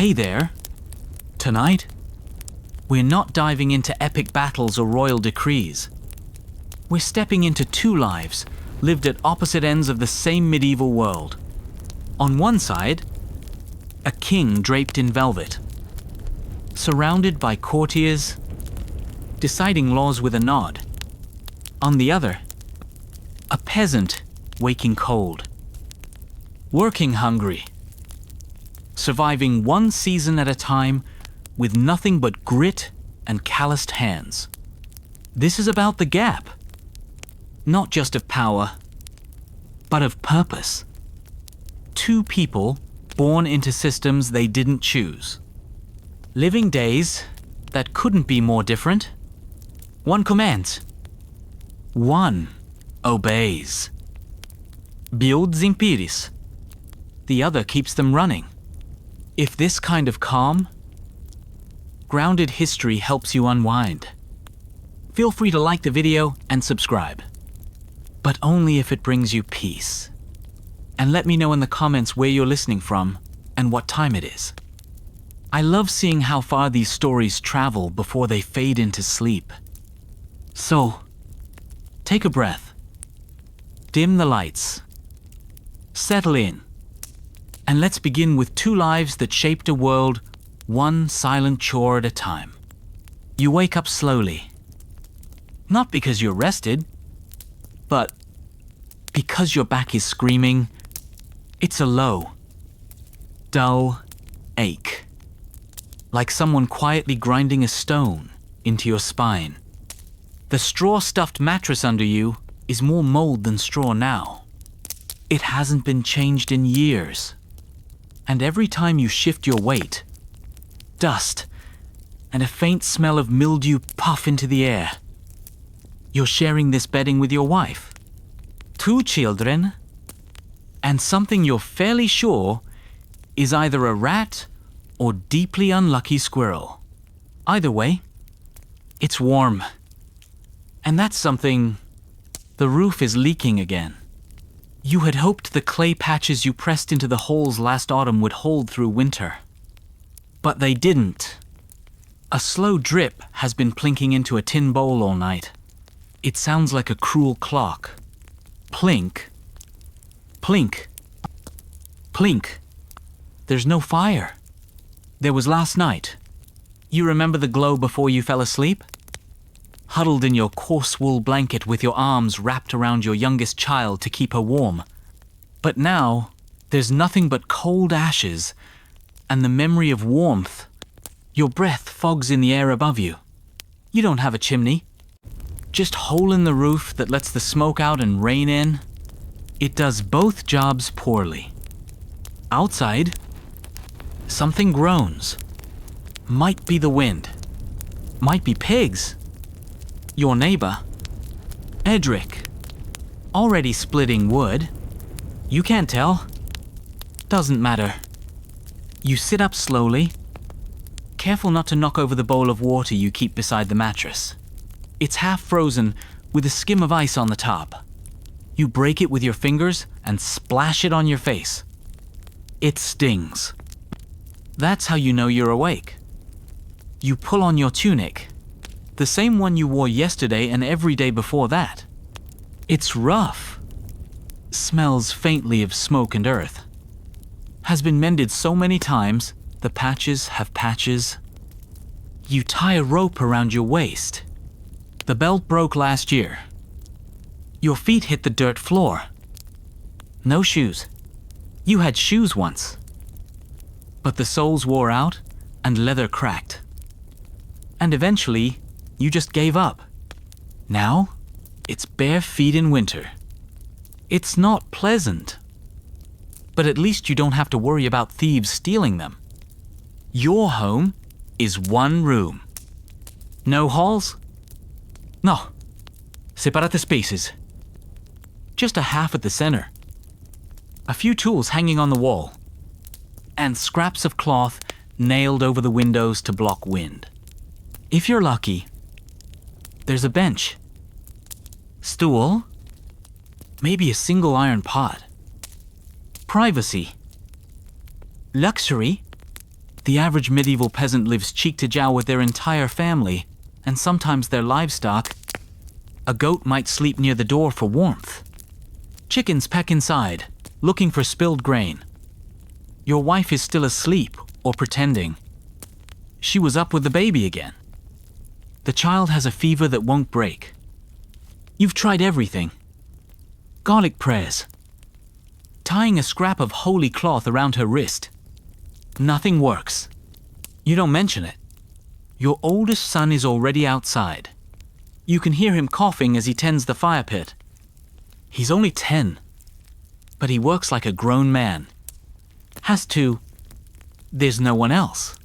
Hey there. Tonight, we're not diving into epic battles or royal decrees. We're stepping into two lives lived at opposite ends of the same medieval world. On one side, a king draped in velvet, surrounded by courtiers, deciding laws with a nod. On the other, a peasant waking cold, working hungry, surviving one season at a time with nothing but grit and calloused hands. This is about the gap, not just of power, but of purpose. Two people born into systems they didn't choose, living days that couldn't be more different. One commands, one obeys. Builds imperis. The other keeps them running. If this kind of calm, grounded history helps you unwind, feel free to like the video and subscribe. But only if it brings you peace. And let me know in the comments where you're listening from and what time it is. I love seeing how far these stories travel before they fade into sleep. So, take a breath, dim the lights, settle in, and let's begin with two lives that shaped a world one silent chore at a time. You wake up slowly, not because you're rested, but because your back is screaming. It's a low, dull ache, like someone quietly grinding a stone into your spine. The straw-stuffed mattress under you is more mold than straw now. It hasn't been changed in years. And every time you shift your weight, dust and a faint smell of mildew puff into the air. You're sharing this bedding with your wife, two children, and something you're fairly sure is either a rat or deeply unlucky squirrel. Either way, it's warm. And that's something. The roof is leaking again. You had hoped the clay patches you pressed into the holes last autumn would hold through winter. But they didn't. A slow drip has been plinking into a tin bowl all night. It sounds like a cruel clock. Plink. Plink. Plink. There's no fire. There was last night. You remember the glow before you fell asleep? Huddled in your coarse wool blanket with your arms wrapped around your youngest child to keep her warm. But now, there's nothing but cold ashes and the memory of warmth. Your breath fogs in the air above you. You don't have a chimney. Just hole in the roof that lets the smoke out and rain in. It does both jobs poorly. Outside, something groans. Might be the wind. Might be pigs. Your neighbor, Edric, already splitting wood. You can't tell. Doesn't matter. You sit up slowly, careful not to knock over the bowl of water you keep beside the mattress. It's half frozen with a skim of ice on the top. You break it with your fingers and splash it on your face. It stings. That's how you know you're awake. You pull on your tunic, the same one you wore yesterday and every day before that. It's rough. Smells faintly of smoke and earth. Has been mended so many times, the patches have patches. You tie a rope around your waist. The belt broke last year. Your feet hit the dirt floor. No shoes. You had shoes once. But the soles wore out and leather cracked. And eventually, you just gave up. Now, it's bare feet in winter. It's not pleasant. But at least you don't have to worry about thieves stealing them. Your home is one room. No halls? No. Separate spaces. Just a half at the center. A few tools hanging on the wall. And scraps of cloth nailed over the windows to block wind. If you're lucky, there's a bench, stool, maybe a single iron pot. Privacy. Luxury. The average medieval peasant lives cheek to jowl with their entire family, and sometimes their livestock. A goat might sleep near the door for warmth. Chickens peck inside, looking for spilled grain. Your wife is still asleep, or pretending. She was up with the baby again. The child has a fever that won't break. You've tried everything. Garlic prayers. Tying a scrap of holy cloth around her wrist. Nothing works. You don't mention it. Your oldest son is already outside. You can hear him coughing as he tends the fire pit. He's only 10, but he works like a grown man. Has to. There's no one else.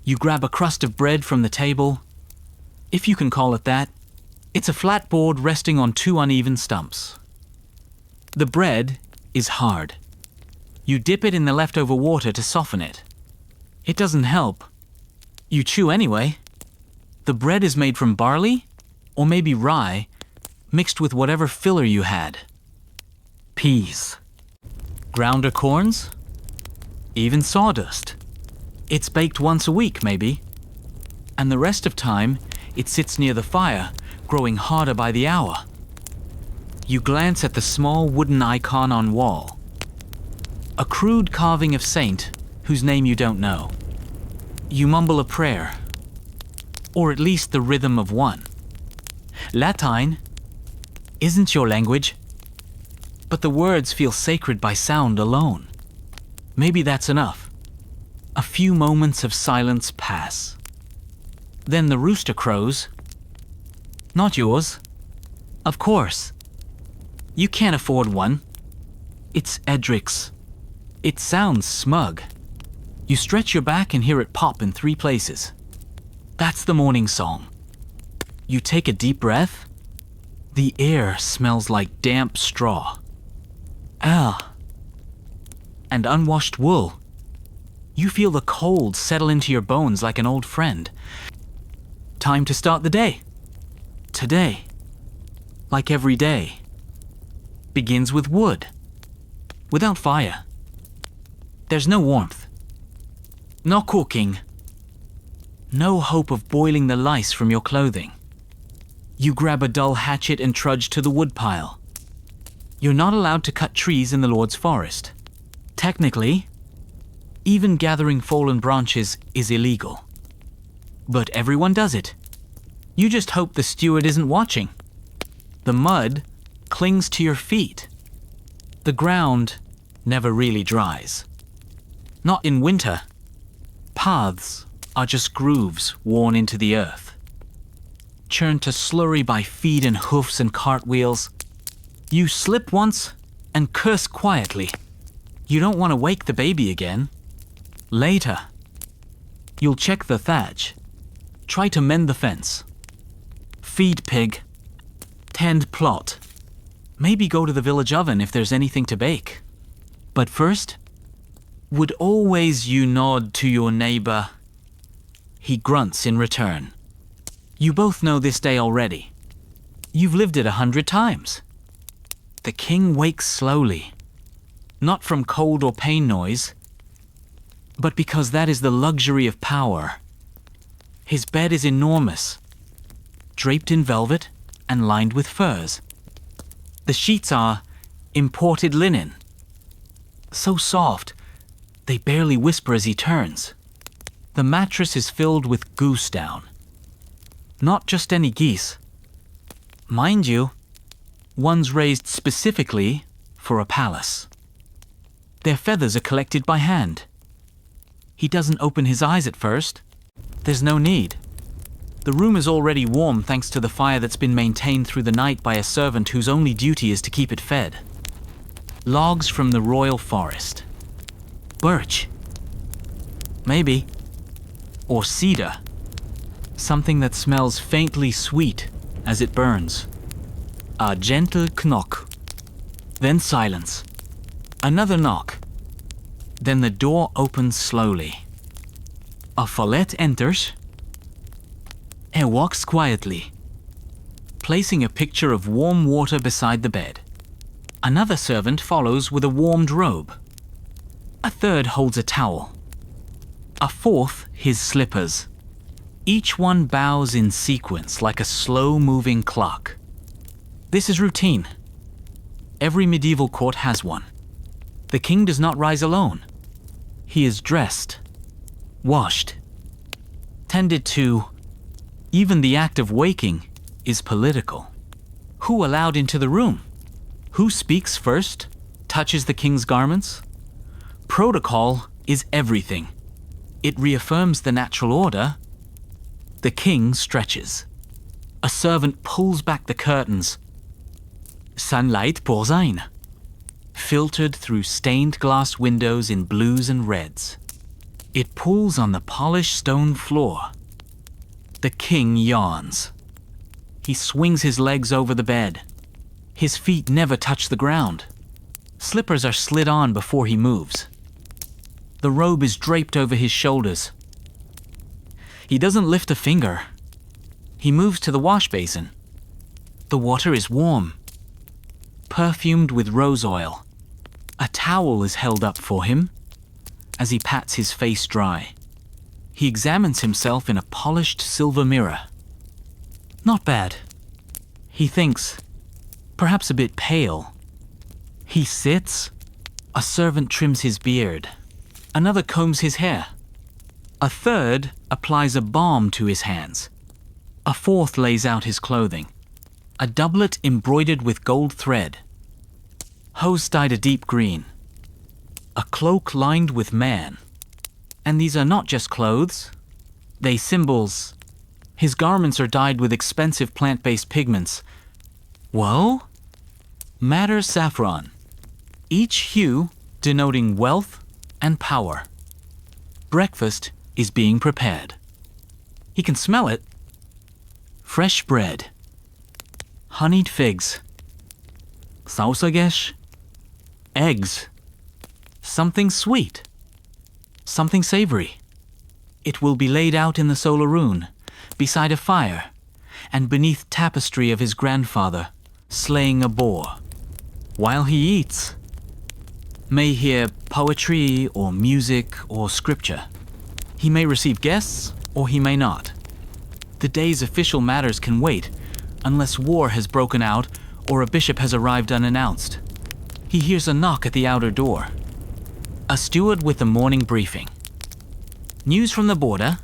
You grab a crust of bread from the table. If you can call it that, it's a flat board resting on two uneven stumps. The bread is hard. You dip it in the leftover water to soften it. It doesn't help. You chew anyway. The bread is made from barley, or maybe rye, mixed with whatever filler you had. Peas. Grounder corns? Even sawdust. It's baked once a week, maybe. And the rest of time, it sits near the fire, growing harder by the hour. You glance at the small wooden icon on wall. A crude carving of saint, whose name you don't know. You mumble a prayer, or at least the rhythm of one. Latin isn't your language, but the words feel sacred by sound alone. Maybe that's enough. A few moments of silence pass. Then the rooster crows. Not yours. Of course. You can't afford one. It's Edric's. It sounds smug. You stretch your back and hear it pop in 3 places. That's the morning song. You take a deep breath. The air smells like damp straw. And unwashed wool. You feel the cold settle into your bones like an old friend. Time to start the day. Today, like every day, begins with wood. Without fire. There's no warmth. No cooking. No hope of boiling the lice from your clothing. You grab a dull hatchet and trudge to the woodpile. You're not allowed to cut trees in the Lord's forest. Technically, even gathering fallen branches is illegal. But everyone does it. You just hope the steward isn't watching. The mud clings to your feet. The ground never really dries. Not in winter. Paths are just grooves worn into the earth. Churned to slurry by feet and hoofs and cartwheels. You slip once and curse quietly. You don't want to wake the baby again. Later, you'll check the thatch. Try to mend the fence. Feed pig. Tend plot. Maybe go to the village oven if there's anything to bake. But first, would always you nod to your neighbor? He grunts in return. You both know this day already. You've lived it 100 times. The king wakes slowly. Not from cold or pain noise, but because that is the luxury of power. His bed is enormous, draped in velvet and lined with furs. The sheets are imported linen, so soft they barely whisper as he turns. The mattress is filled with goose down. Not just any geese. Mind you, ones raised specifically for a palace. Their feathers are collected by hand. He doesn't open his eyes at first. There's no need. The room is already warm thanks to the fire that's been maintained through the night by a servant whose only duty is to keep it fed. Logs from the royal forest. Birch. Maybe. Or cedar. Something that smells faintly sweet as it burns. A gentle knock. Then silence. Another knock. Then the door opens slowly. A Follett enters and walks quietly, placing a pitcher of warm water beside the bed. Another servant follows with a warmed robe. A third holds a towel. A fourth, his slippers. Each one bows in sequence like a slow-moving clock. This is routine. Every medieval court has one. The king does not rise alone. He is dressed, washed, tended to. Even the act of waking is political. Who allowed into the room? Who speaks first? Touches the king's garments? Protocol is everything. It reaffirms the natural order. The king stretches. A servant pulls back the curtains. Sunlight pours in, filtered through stained glass windows in blues and reds. It pools on the polished stone floor. The king yawns. He swings his legs over the bed. His feet never touch the ground. Slippers are slid on before he moves. The robe is draped over his shoulders. He doesn't lift a finger. He moves to the wash basin. The water is warm, perfumed with rose oil. A towel is held up for him as he pats his face dry. He examines himself in a polished silver mirror. Not bad. He thinks, perhaps a bit pale. He sits. A servant trims his beard. Another combs his hair. A third applies a balm to his hands. A fourth lays out his clothing. A doublet embroidered with gold thread. Hose dyed a deep green. A cloak lined with man. And these are not just clothes. They symbols. His garments are dyed with expensive plant-based pigments. Whoa? Madder saffron. Each hue denoting wealth and power. Breakfast is being prepared. He can smell it. Fresh bread. Honeyed figs. Sausagesh. Eggs. Something sweet. Something savory. It will be laid out in the solaroon, beside a fire, and beneath tapestry of his grandfather, slaying a boar. While he eats, may hear poetry or music or scripture. He may receive guests or he may not. The day's official matters can wait, unless war has broken out or a bishop has arrived unannounced. He hears a knock at the outer door. A steward with the morning briefing. News from the border.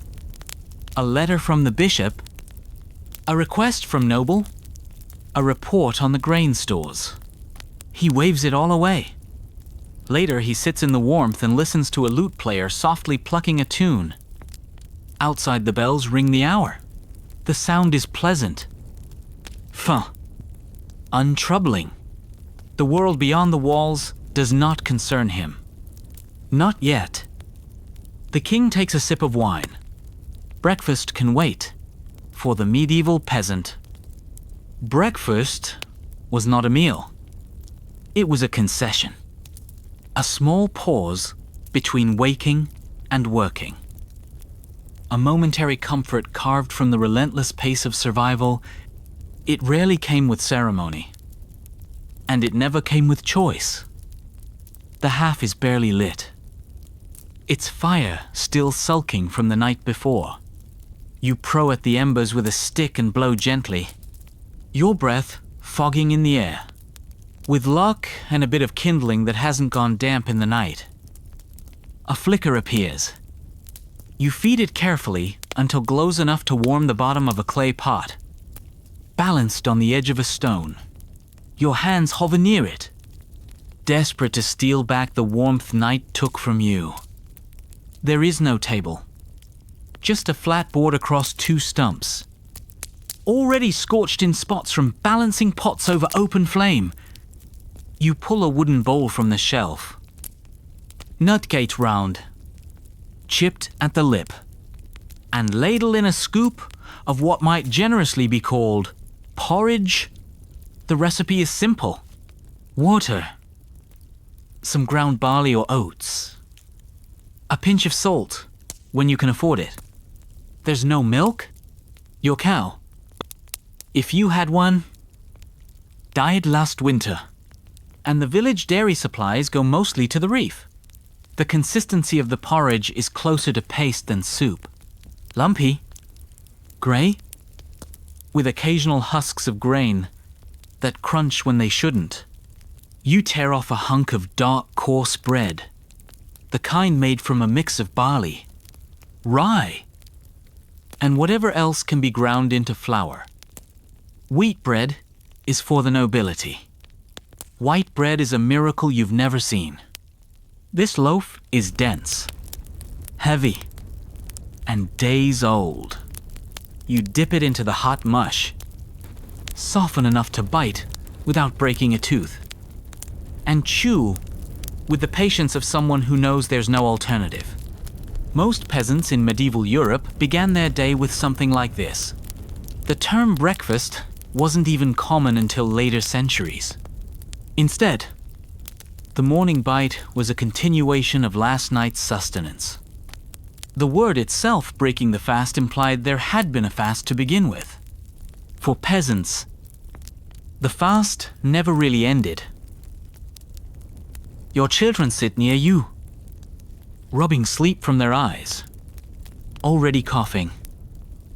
A letter from the bishop. A request from noble. A report on the grain stores. He waves it all away. Later, he sits in the warmth and listens to a lute player softly plucking a tune. Outside, the bells ring the hour. The sound is pleasant. Untroubling. The world beyond the walls does not concern him. Not yet. The king takes a sip of wine. Breakfast can wait for the medieval peasant. Breakfast was not a meal. It was a concession. A small pause between waking and working. A momentary comfort carved from the relentless pace of survival. It rarely came with ceremony. And it never came with choice. The half is barely lit. Its fire still sulking from the night before. You prow at the embers with a stick and blow gently. Your breath fogging in the air. With luck and a bit of kindling that hasn't gone damp in the night. A flicker appears. You feed it carefully until glows enough to warm the bottom of a clay pot. Balanced on the edge of a stone. Your hands hover near it. Desperate to steal back the warmth night took from you. There is no table. Just a flat board across two stumps. Already scorched in spots from balancing pots over open flame. You pull a wooden bowl from the shelf. Nutgate round. Chipped at the lip. And ladle in a scoop of what might generously be called porridge. The recipe is simple. Water. Some ground barley or oats. A pinch of salt, when you can afford it. There's no milk? Your cow. If you had one, died last winter. And the village dairy supplies go mostly to the reef. The consistency of the porridge is closer to paste than soup. Lumpy, grey, with occasional husks of grain that crunch when they shouldn't. You tear off a hunk of dark, coarse bread, the kind made from a mix of barley, rye, and whatever else can be ground into flour. Wheat bread is for the nobility. White bread is a miracle you've never seen. This loaf is dense, heavy, and days old. You dip it into the hot mush, soften enough to bite without breaking a tooth, and chew with the patience of someone who knows there's no alternative. Most peasants in medieval Europe began their day with something like this. The term breakfast wasn't even common until later centuries. Instead, the morning bite was a continuation of last night's sustenance. The word itself, breaking the fast, implied there had been a fast to begin with. For peasants, the fast never really ended. Your children sit near you, rubbing sleep from their eyes, already coughing.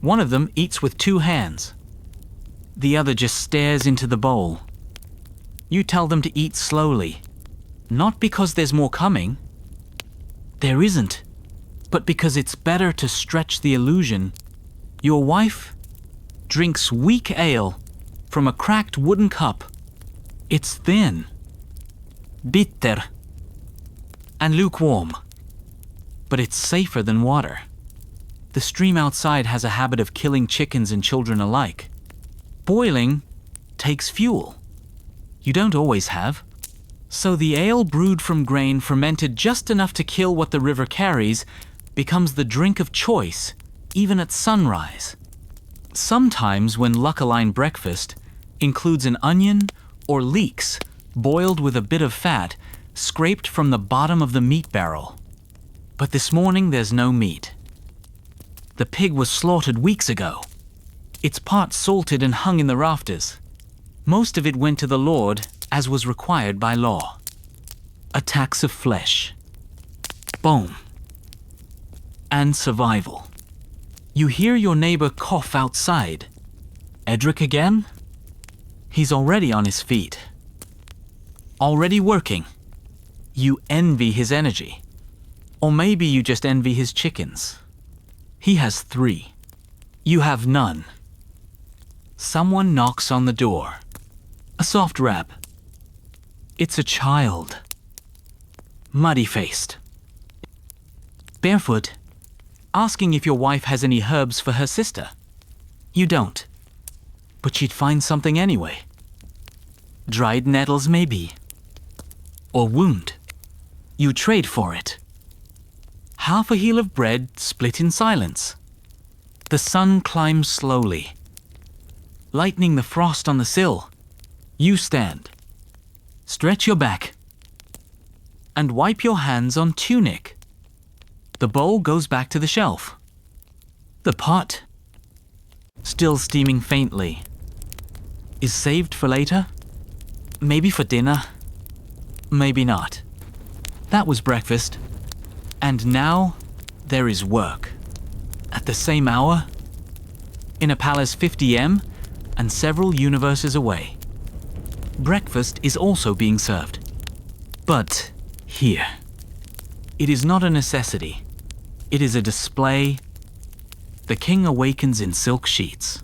One of them eats with 2 hands. The other just stares into the bowl. You tell them to eat slowly, not because there's more coming. There isn't, but because it's better to stretch the illusion. Your wife drinks weak ale from a cracked wooden cup. It's thin, bitter, and lukewarm, but it's safer than water. The stream outside has a habit of killing chickens and children alike. Boiling takes fuel. You don't always have. So the ale brewed from grain fermented just enough to kill what the river carries becomes the drink of choice, even at sunrise. Sometimes when luck-aligned breakfast includes an onion or leeks boiled with a bit of fat scraped from the bottom of the meat barrel. But this morning there's no meat. The pig was slaughtered weeks ago. Its part salted and hung in the rafters. Most of it went to the Lord, as was required by law. A tax of flesh, bone, and survival. You hear your neighbor cough outside. Edric again? He's already on his feet. Already working. You envy his energy. Or maybe you just envy his chickens. He has 3. You have none. Someone knocks on the door. A soft rap. It's a child. Muddy-faced. Barefoot. Asking if your wife has any herbs for her sister. You don't. But she'd find something anyway. Dried nettles maybe. Or wound. You trade for it. Half a heel of bread split in silence. The sun climbs slowly, lightening the frost on the sill. You stand, stretch your back, and wipe your hands on tunic. The bowl goes back to the shelf. The pot, still steaming faintly, is saved for later. Maybe for dinner, maybe not. That was breakfast, and now there is work. At the same hour, in a palace 50m and several universes away. Breakfast is also being served. But here, it is not a necessity. It is a display. The king awakens in silk sheets.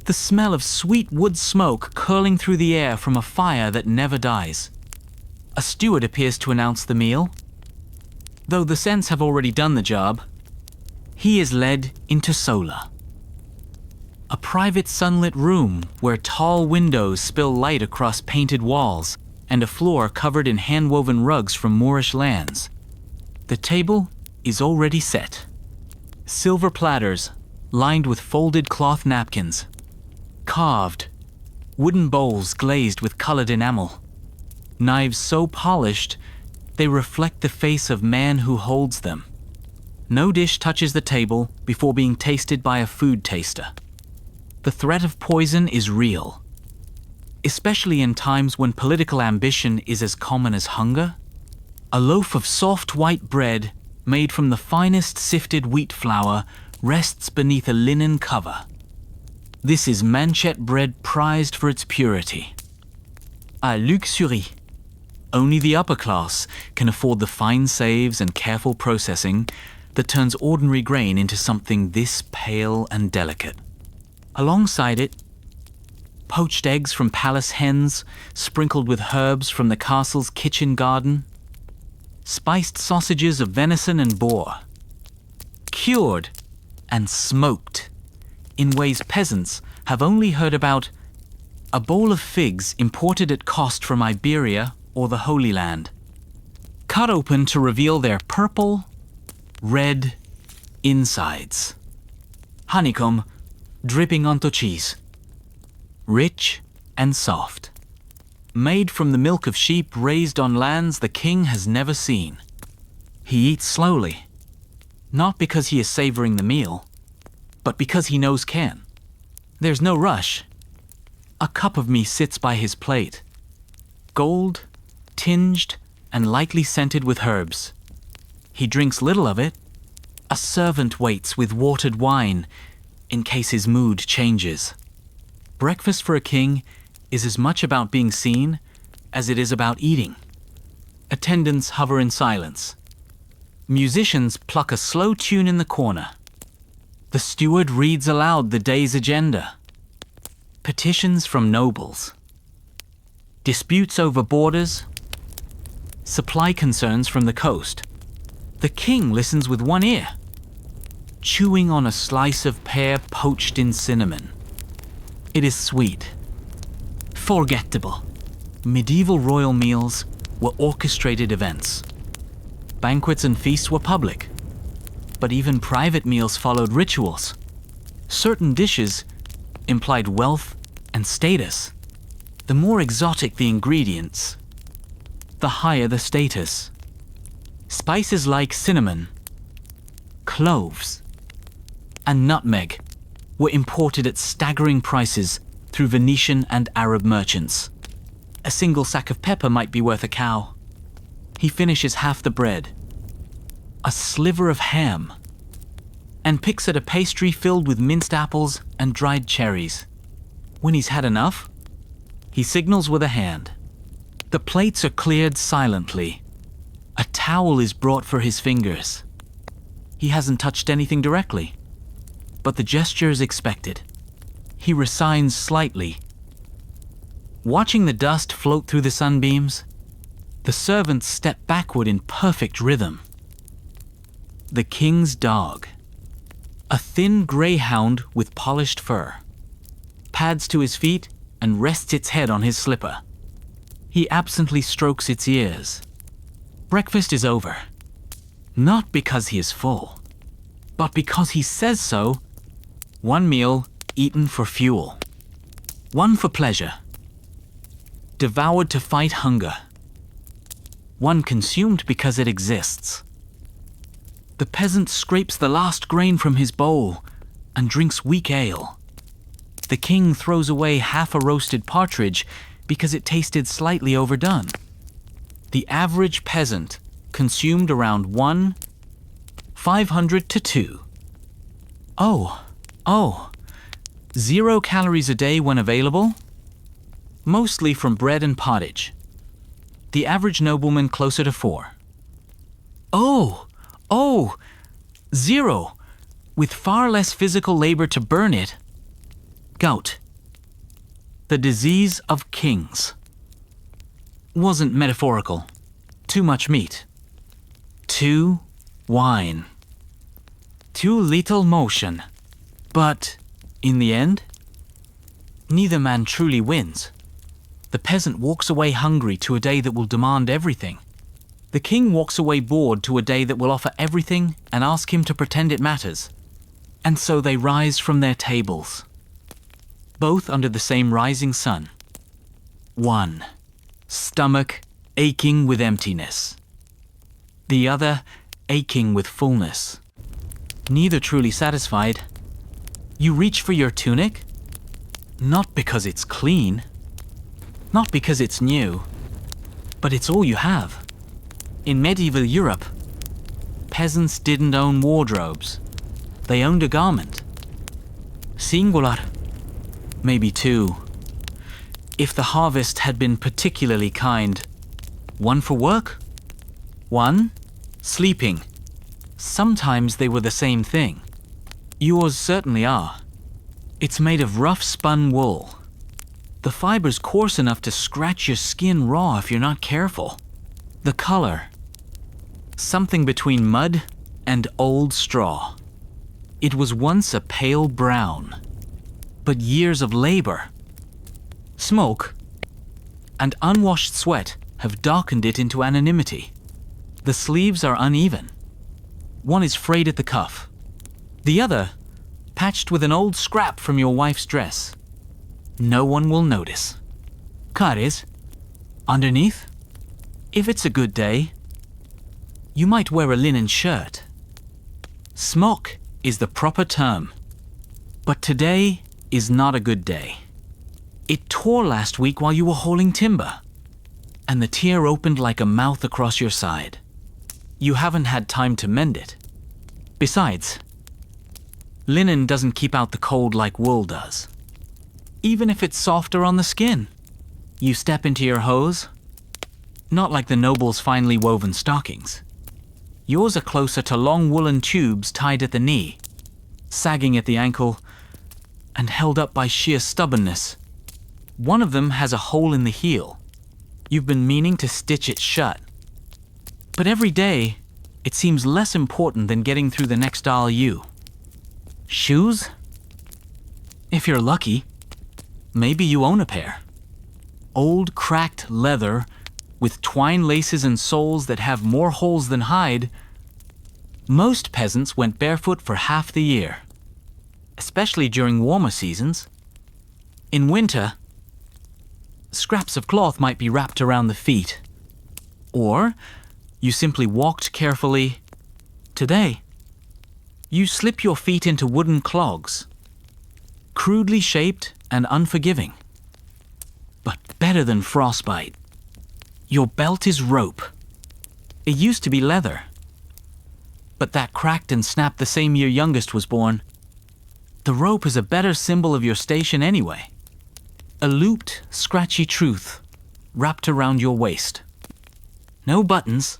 The smell of sweet wood smoke curling through the air from a fire that never dies. A steward appears to announce the meal. Though the scents have already done the job, he is led into Sola. A private sunlit room where tall windows spill light across painted walls and a floor covered in hand-woven rugs from Moorish lands. The table is already set. Silver platters lined with folded cloth napkins. Carved, wooden bowls glazed with colored enamel. Knives so polished they reflect the face of man who holds them. No dish touches the table before being tasted by a food taster. The threat of poison is real, especially in times when political ambition is as common as hunger. A loaf of soft white bread made from the finest sifted wheat flour rests beneath a linen cover. This is manchette bread prized for its purity. A luxury. Only the upper class can afford the fine saves and careful processing that turns ordinary grain into something this pale and delicate. Alongside it, poached eggs from palace hens sprinkled with herbs from the castle's kitchen garden, spiced sausages of venison and boar, cured and smoked in ways peasants have only heard about. A bowl of figs imported at cost from Iberia or the Holy Land, cut open to reveal their purple, red insides. Honeycomb dripping onto cheese. Rich and soft. Made from the milk of sheep raised on lands the king has never seen. He eats slowly, not because he is savoring the meal, but because he knows can. There's no rush. A cup of me sits by his plate, gold, tinged, and lightly scented with herbs. He drinks little of it. A servant waits with watered wine in case his mood changes. Breakfast for a king is as much about being seen as it is about eating. Attendants hover in silence. Musicians pluck a slow tune in the corner. The steward reads aloud the day's agenda. Petitions from nobles. Disputes over borders. Supply concerns from the coast. The king listens with one ear, chewing on a slice of pear poached in cinnamon. It is sweet. Forgettable. Medieval royal meals were orchestrated events. Banquets and feasts were public, but even private meals followed rituals. Certain dishes implied wealth and status. The more exotic the ingredients, the higher the status. Spices like cinnamon, cloves, and nutmeg were imported at staggering prices through Venetian and Arab merchants. A single sack of pepper might be worth a cow. He finishes half the bread, a sliver of ham, and picks at a pastry filled with minced apples and dried cherries. When he's had enough, he signals with a hand. The plates are cleared silently. A towel is brought for his fingers. He hasn't touched anything directly, but the gesture is expected. He resigns slightly. Watching the dust float through the sunbeams, the servants step backward in perfect rhythm. The king's dog, a thin greyhound with polished fur, pads to his feet and rests its head on his slipper. He absently strokes its ears. Breakfast is over. Not because he is full, but because he says so. One meal eaten for fuel. One for pleasure. Devoured to fight hunger. One consumed because it exists. The peasant scrapes the last grain from his bowl and drinks weak ale. The king throws away half a roasted partridge because it tasted slightly overdone. The average peasant consumed around 500 to 2. Oh, 0 calories a day when available? Mostly from bread and pottage. The average nobleman closer to 4. Oh, 0, with far less physical labor to burn it. Gout. The disease of kings. Wasn't metaphorical. Too much meat. Too wine. Too little motion. But, in the end, neither man truly wins. The peasant walks away hungry to a day that will demand everything. The king walks away bored to a day that will offer everything and ask him to pretend it matters. And so they rise from their tables, both under the same rising sun. One, stomach aching with emptiness. The other, aching with fullness. Neither truly satisfied. You reach for your tunic, not because it's clean, not because it's new, but it's all you have. In medieval Europe, peasants didn't own wardrobes. They owned a garment. Singular. Maybe two. If the harvest had been particularly kind. One for work, one sleeping. Sometimes they were the same thing. Yours certainly are. It's made of rough spun wool. The fiber's coarse enough to scratch your skin raw if you're not careful. The color. Something between mud and old straw. It was once a pale brown. But years of labor, smoke, and unwashed sweat have darkened it into anonymity. The sleeves are uneven. One is frayed at the cuff. The other, patched with an old scrap from your wife's dress. No one will notice. Caris, underneath, if it's a good day, you might wear a linen shirt. Smock is the proper term. But today is not a good day. It tore last week while you were hauling timber, and the tear opened like a mouth across your side. You haven't had time to mend it. Besides, linen doesn't keep out the cold like wool does. Even if it's softer on the skin. You step into your hose, not like the nobles' finely woven stockings. Yours are closer to long woolen tubes tied at the knee, sagging at the ankle, and held up by sheer stubbornness. One of them has a hole in the heel. You've been meaning to stitch it shut. But every day, it seems less important than getting through the next RU. Shoes? If you're lucky, maybe you own a pair. Old cracked leather with twine laces and soles that have more holes than hide. Most peasants went barefoot for half the year, especially during warmer seasons. In winter, scraps of cloth might be wrapped around the feet. Or you simply walked carefully. Today, you slip your feet into wooden clogs, crudely shaped and unforgiving. But better than frostbite. Your belt is rope. It used to be leather, but that cracked and snapped the same year youngest was born. The rope is a better symbol of your station anyway. A looped, scratchy truth wrapped around your waist. No buttons.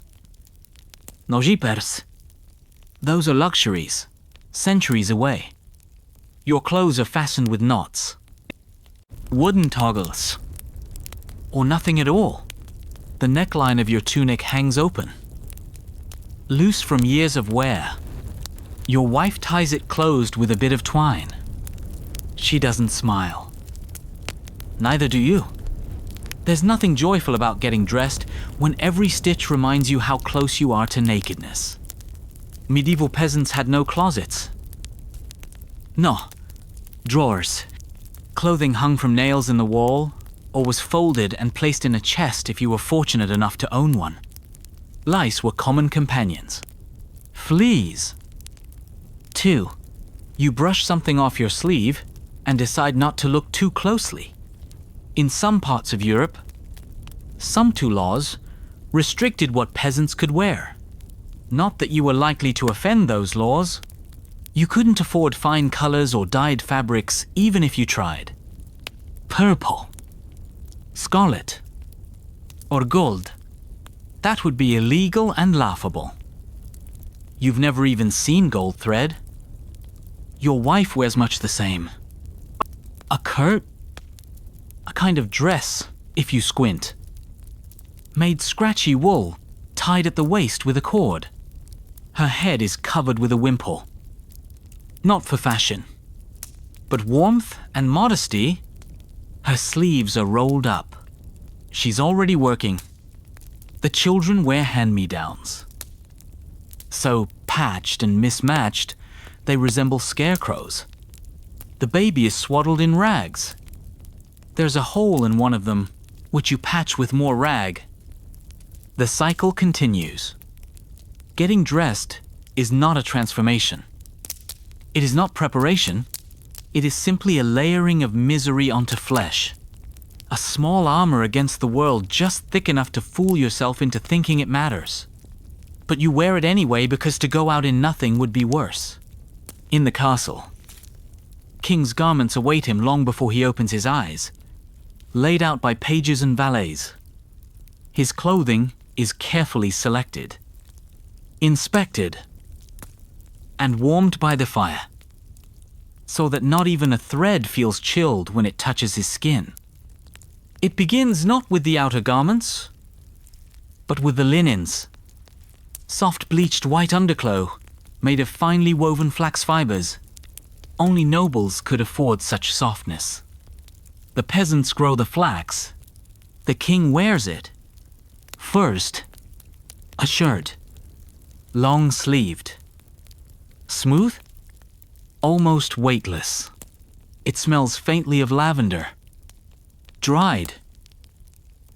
No zippers. Those are luxuries, centuries away. Your clothes are fastened with knots. Wooden toggles. Or nothing at all. The neckline of your tunic hangs open. Loose from years of wear. Your wife ties it closed with a bit of twine. She doesn't smile. Neither do you. There's nothing joyful about getting dressed when every stitch reminds you how close you are to nakedness. Medieval peasants had no closets. No, drawers. Clothing hung from nails in the wall, or was folded and placed in a chest if you were fortunate enough to own one. Lice were common companions. Fleas. 2. You brush something off your sleeve and decide not to look too closely. In some parts of Europe, some two laws restricted what peasants could wear. Not that you were likely to offend those laws. You couldn't afford fine colors or dyed fabrics even if you tried. Purple, scarlet, or gold. That would be illegal and laughable. You've never even seen gold thread. Your wife wears much the same. A kirt? A kind of dress, if you squint. Made scratchy wool, tied at the waist with a cord. Her head is covered with a wimple. Not for fashion, but warmth and modesty. Her sleeves are rolled up. She's already working. The children wear hand-me-downs. So patched and mismatched, they resemble scarecrows. The baby is swaddled in rags. There's a hole in one of them, which you patch with more rag. The cycle continues. Getting dressed is not a transformation. It is not preparation. It is simply a layering of misery onto flesh. A small armor against the world just thick enough to fool yourself into thinking it matters. but you wear it anyway because to go out in nothing would be worse. In the castle, King's garments await him long before he opens his eyes, laid out by pages and valets. His clothing is carefully selected, inspected, and warmed by the fire, so that not even a thread feels chilled when it touches his skin. It begins not with the outer garments, but with the linens, soft bleached white undercloth made of finely woven flax fibers. Only nobles could afford such softness. The peasants grow the flax. The king wears it. First, a shirt, long-sleeved, smooth, almost weightless. It smells faintly of lavender, dried,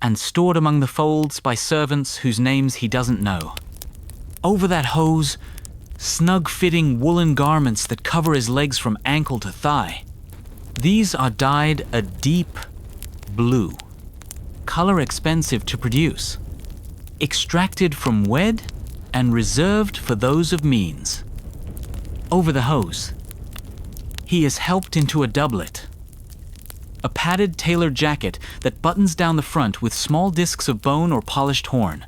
and stored among the folds by servants whose names he doesn't know. Over that hose, snug-fitting woolen garments that cover his legs from ankle to thigh. These are dyed a deep blue, color expensive to produce, extracted from wed and reserved for those of means. Over the hose, he is helped into a doublet, a padded tailored jacket that buttons down the front with small discs of bone or polished horn.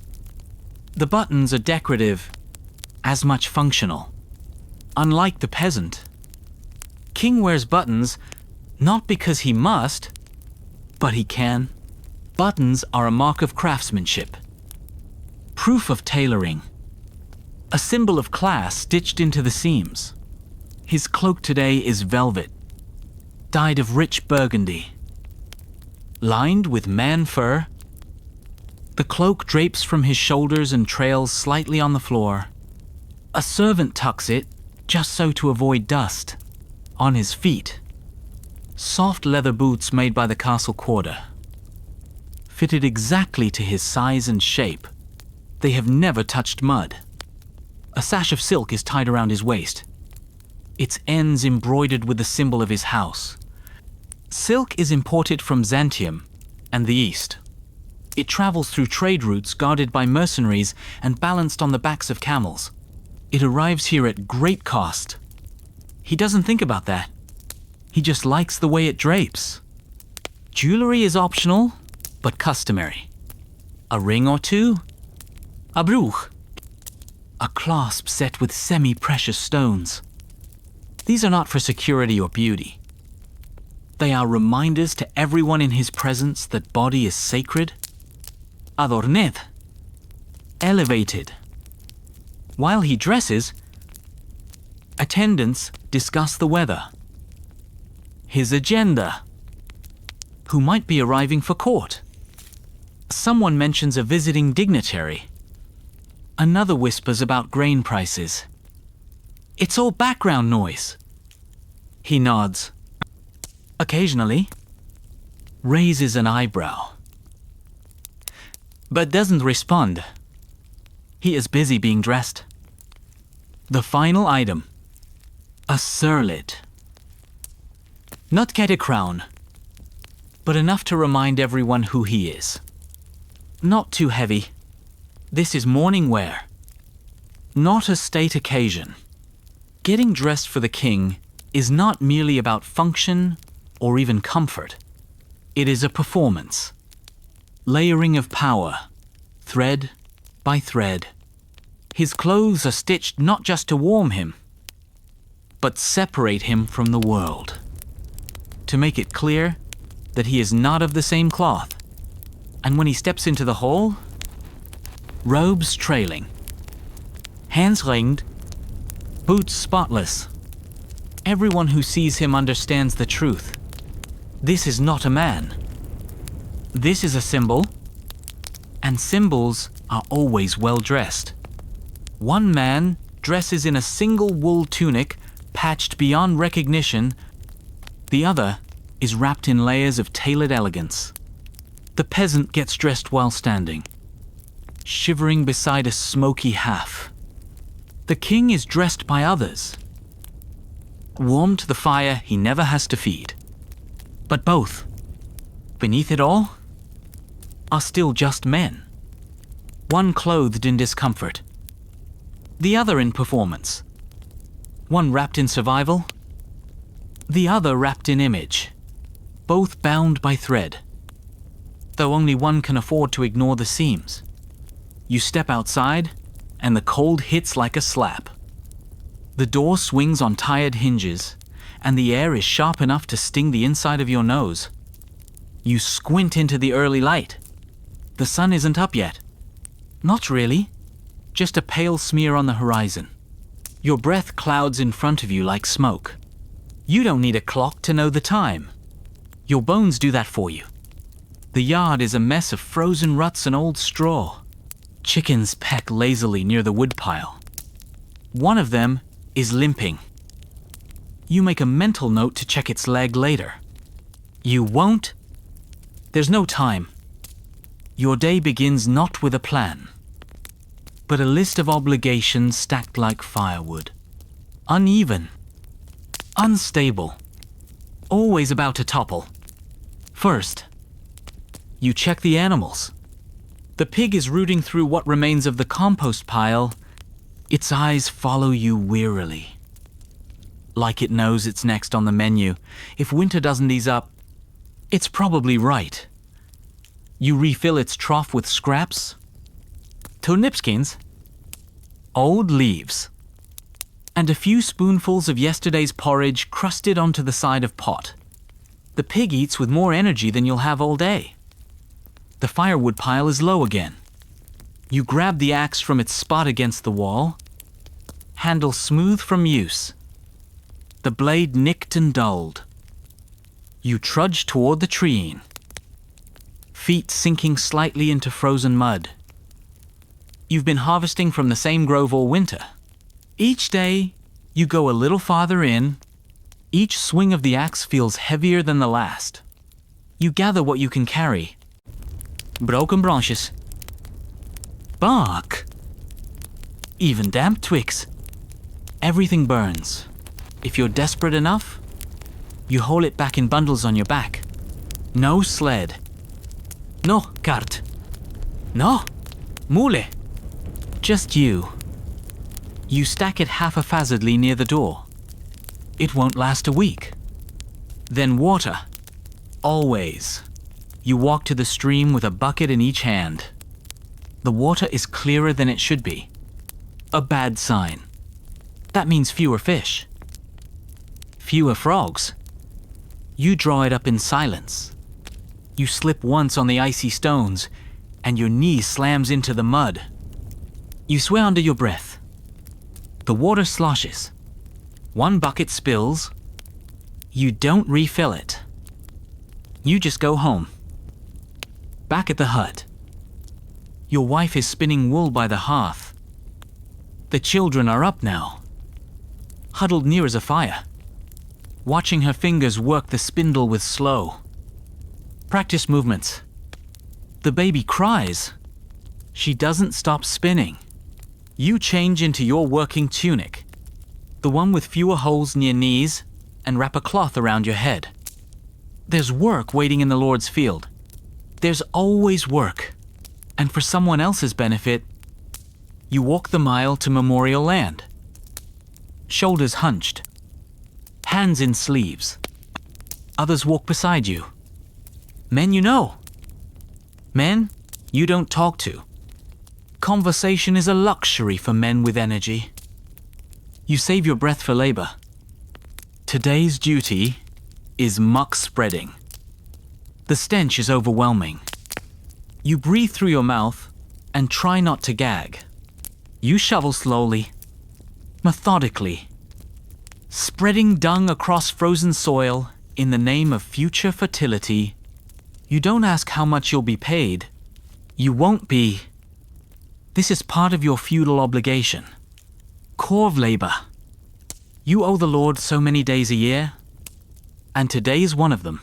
The buttons are decorative, as much functional. Unlike the peasant, King wears buttons not because he must, but he can. Buttons are a mark of craftsmanship, proof of tailoring, a symbol of class stitched into the seams. His cloak today is velvet, dyed of rich burgundy, lined with man fur. The cloak drapes from his shoulders and trails slightly on the floor. A servant tucks it, just so to avoid dust. On his feet, soft leather boots made by the castle quarter, fitted exactly to his size and shape. They have never touched mud. A sash of silk is tied around his waist, its ends embroidered with the symbol of his house. Silk is imported from Xantium and the East. It travels through trade routes guarded by mercenaries and balanced on the backs of camels. It arrives here at great cost. He doesn't think about that. He just likes the way it drapes. Jewelry is optional, but customary. A ring or two, a broch, a clasp set with semi-precious stones. These are not for security or beauty. They are reminders to everyone in his presence that body is sacred. Adorned, elevated. While he dresses, attendants discuss the weather, his agenda, who might be arriving for court. Someone mentions a visiting dignitary. Another whispers about grain prices. It's all background noise. He nods. Occasionally, raises an eyebrow, but doesn't respond. He is busy being dressed. The final item, a surlet. Not quite a crown, but enough to remind everyone who he is. Not too heavy. This is morning wear, not a state occasion. Getting dressed for the king is not merely about function or even comfort. It is a performance. Layering of power, thread by thread. His clothes are stitched not just to warm him, but separate him from the world. To make it clear that he is not of the same cloth. And when he steps into the hall, robes trailing, hands ringed, boots spotless. Everyone who sees him understands the truth. This is not a man. This is a symbol, and symbols are always well dressed. One man dresses in a single wool tunic patched beyond recognition. The other is wrapped in layers of tailored elegance. The peasant gets dressed while standing, shivering beside a smoky hearth. The king is dressed by others, warmed to the fire he never has to feed. But both, beneath it all, are still just men. One clothed in discomfort, the other in performance. One wrapped in survival, the other wrapped in image, both bound by thread. Though only one can afford to ignore the seams. You step outside, and the cold hits like a slap. The door swings on tired hinges, and the air is sharp enough to sting the inside of your nose. You squint into the early light. The sun isn't up yet. Not really, just a pale smear on the horizon. Your breath clouds in front of you like smoke. You don't need a clock to know the time. Your bones do that for you. The yard is a mess of frozen ruts and old straw. Chickens peck lazily near the woodpile. One of them is limping. You make a mental note to check its leg later. You won't. There's no time. Your day begins not with a plan, but a list of obligations stacked like firewood. Uneven. Unstable. Always about to topple. First, you check the animals. The pig is rooting through what remains of the compost pile. Its eyes follow you wearily. Like it knows it's next on the menu. If winter doesn't ease up, it's probably right. You refill its trough with scraps. Two nipskins. Old leaves. And a few spoonfuls of yesterday's porridge crusted onto the side of pot. The pig eats with more energy than you'll have all day. The firewood pile is low again. You grab the axe from its spot against the wall. Handle smooth from use. The blade nicked and dulled. You trudge toward the treeing. Feet sinking slightly into frozen mud. You've been harvesting from the same grove all winter. Each day, you go a little farther in. Each swing of the axe feels heavier than the last. You gather what you can carry. Broken branches. Bark. Even damp twigs. Everything burns. If you're desperate enough, you haul it back in bundles on your back. No sled. No cart. No mule. Just you. You stack it haphazardly near the door. It won't last a week. Then water. Always. You walk to the stream with a bucket in each hand. The water is clearer than it should be. A bad sign. That means fewer fish. Fewer frogs. You draw it up in silence. You slip once on the icy stones, and your knee slams into the mud. You swear under your breath. The water sloshes. One bucket spills. You don't refill it. You just go home. Back at the hut. Your wife is spinning wool by the hearth. The children are up now, huddled near as a fire, watching her fingers work the spindle with slow, practice movements. The baby cries. She doesn't stop spinning. You change into your working tunic, the one with fewer holes near knees, and wrap a cloth around your head. There's work waiting in the Lord's field. There's always work. And for someone else's benefit, you walk the mile to memorial land. Shoulders hunched. Hands in sleeves. Others walk beside you. Men you know. Men you don't talk to. Conversation is a luxury for men with energy. You save your breath for labor. Today's duty is muck spreading. The stench is overwhelming. You breathe through your mouth and try not to gag. You shovel slowly, methodically, spreading dung across frozen soil in the name of future fertility. You don't ask how much you'll be paid. You won't be. This is part of your feudal obligation. Corv labor. You owe the Lord so many days a year, and today is one of them.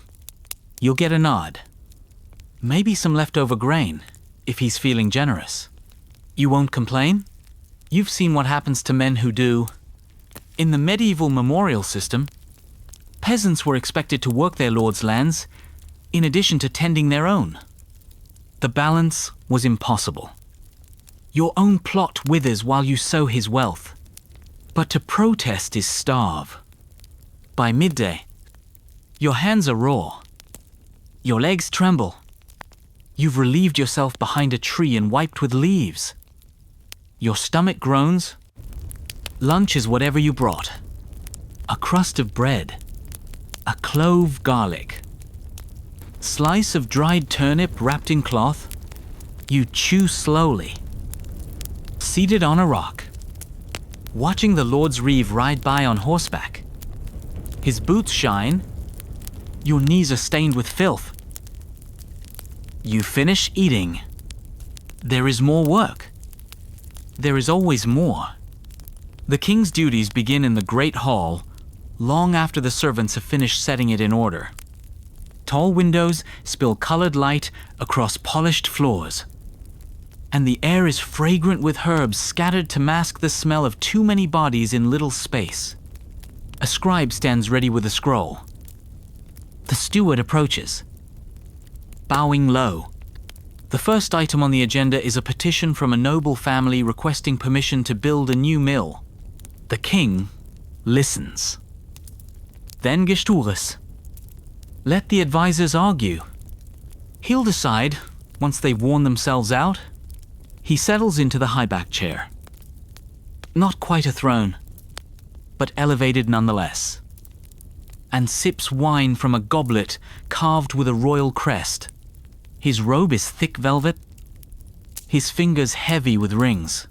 You'll get a nod. Maybe some leftover grain, if he's feeling generous. You won't complain? You've seen what happens to men who do. In the medieval memorial system, peasants were expected to work their lord's lands in addition to tending their own. The balance was impossible. Your own plot withers while you sow his wealth. But to protest is starve. By midday, your hands are raw. Your legs tremble. You've relieved yourself behind a tree and wiped with leaves. Your stomach groans. Lunch is whatever you brought. A crust of bread. A clove garlic. Slice of dried turnip wrapped in cloth. You chew slowly. Seated on a rock. Watching the Lord's Reeve ride by on horseback. His boots shine. Your knees are stained with filth. You finish eating. There is more work. There is always more. The king's duties begin in the great hall, long after the servants have finished setting it in order. Tall windows spill colored light across polished floors. And the air is fragrant with herbs scattered to mask the smell of too many bodies in little space. A scribe stands ready with a scroll. The steward approaches, bowing low. The first item on the agenda is a petition from a noble family requesting permission to build a new mill. The king listens. Then Gestures. Let the advisors argue. He'll decide once they've worn themselves out. He settles into the high-back chair. Not quite a throne, but elevated nonetheless. And sips wine from a goblet carved with a royal crest. His robe is thick velvet, his fingers heavy with rings.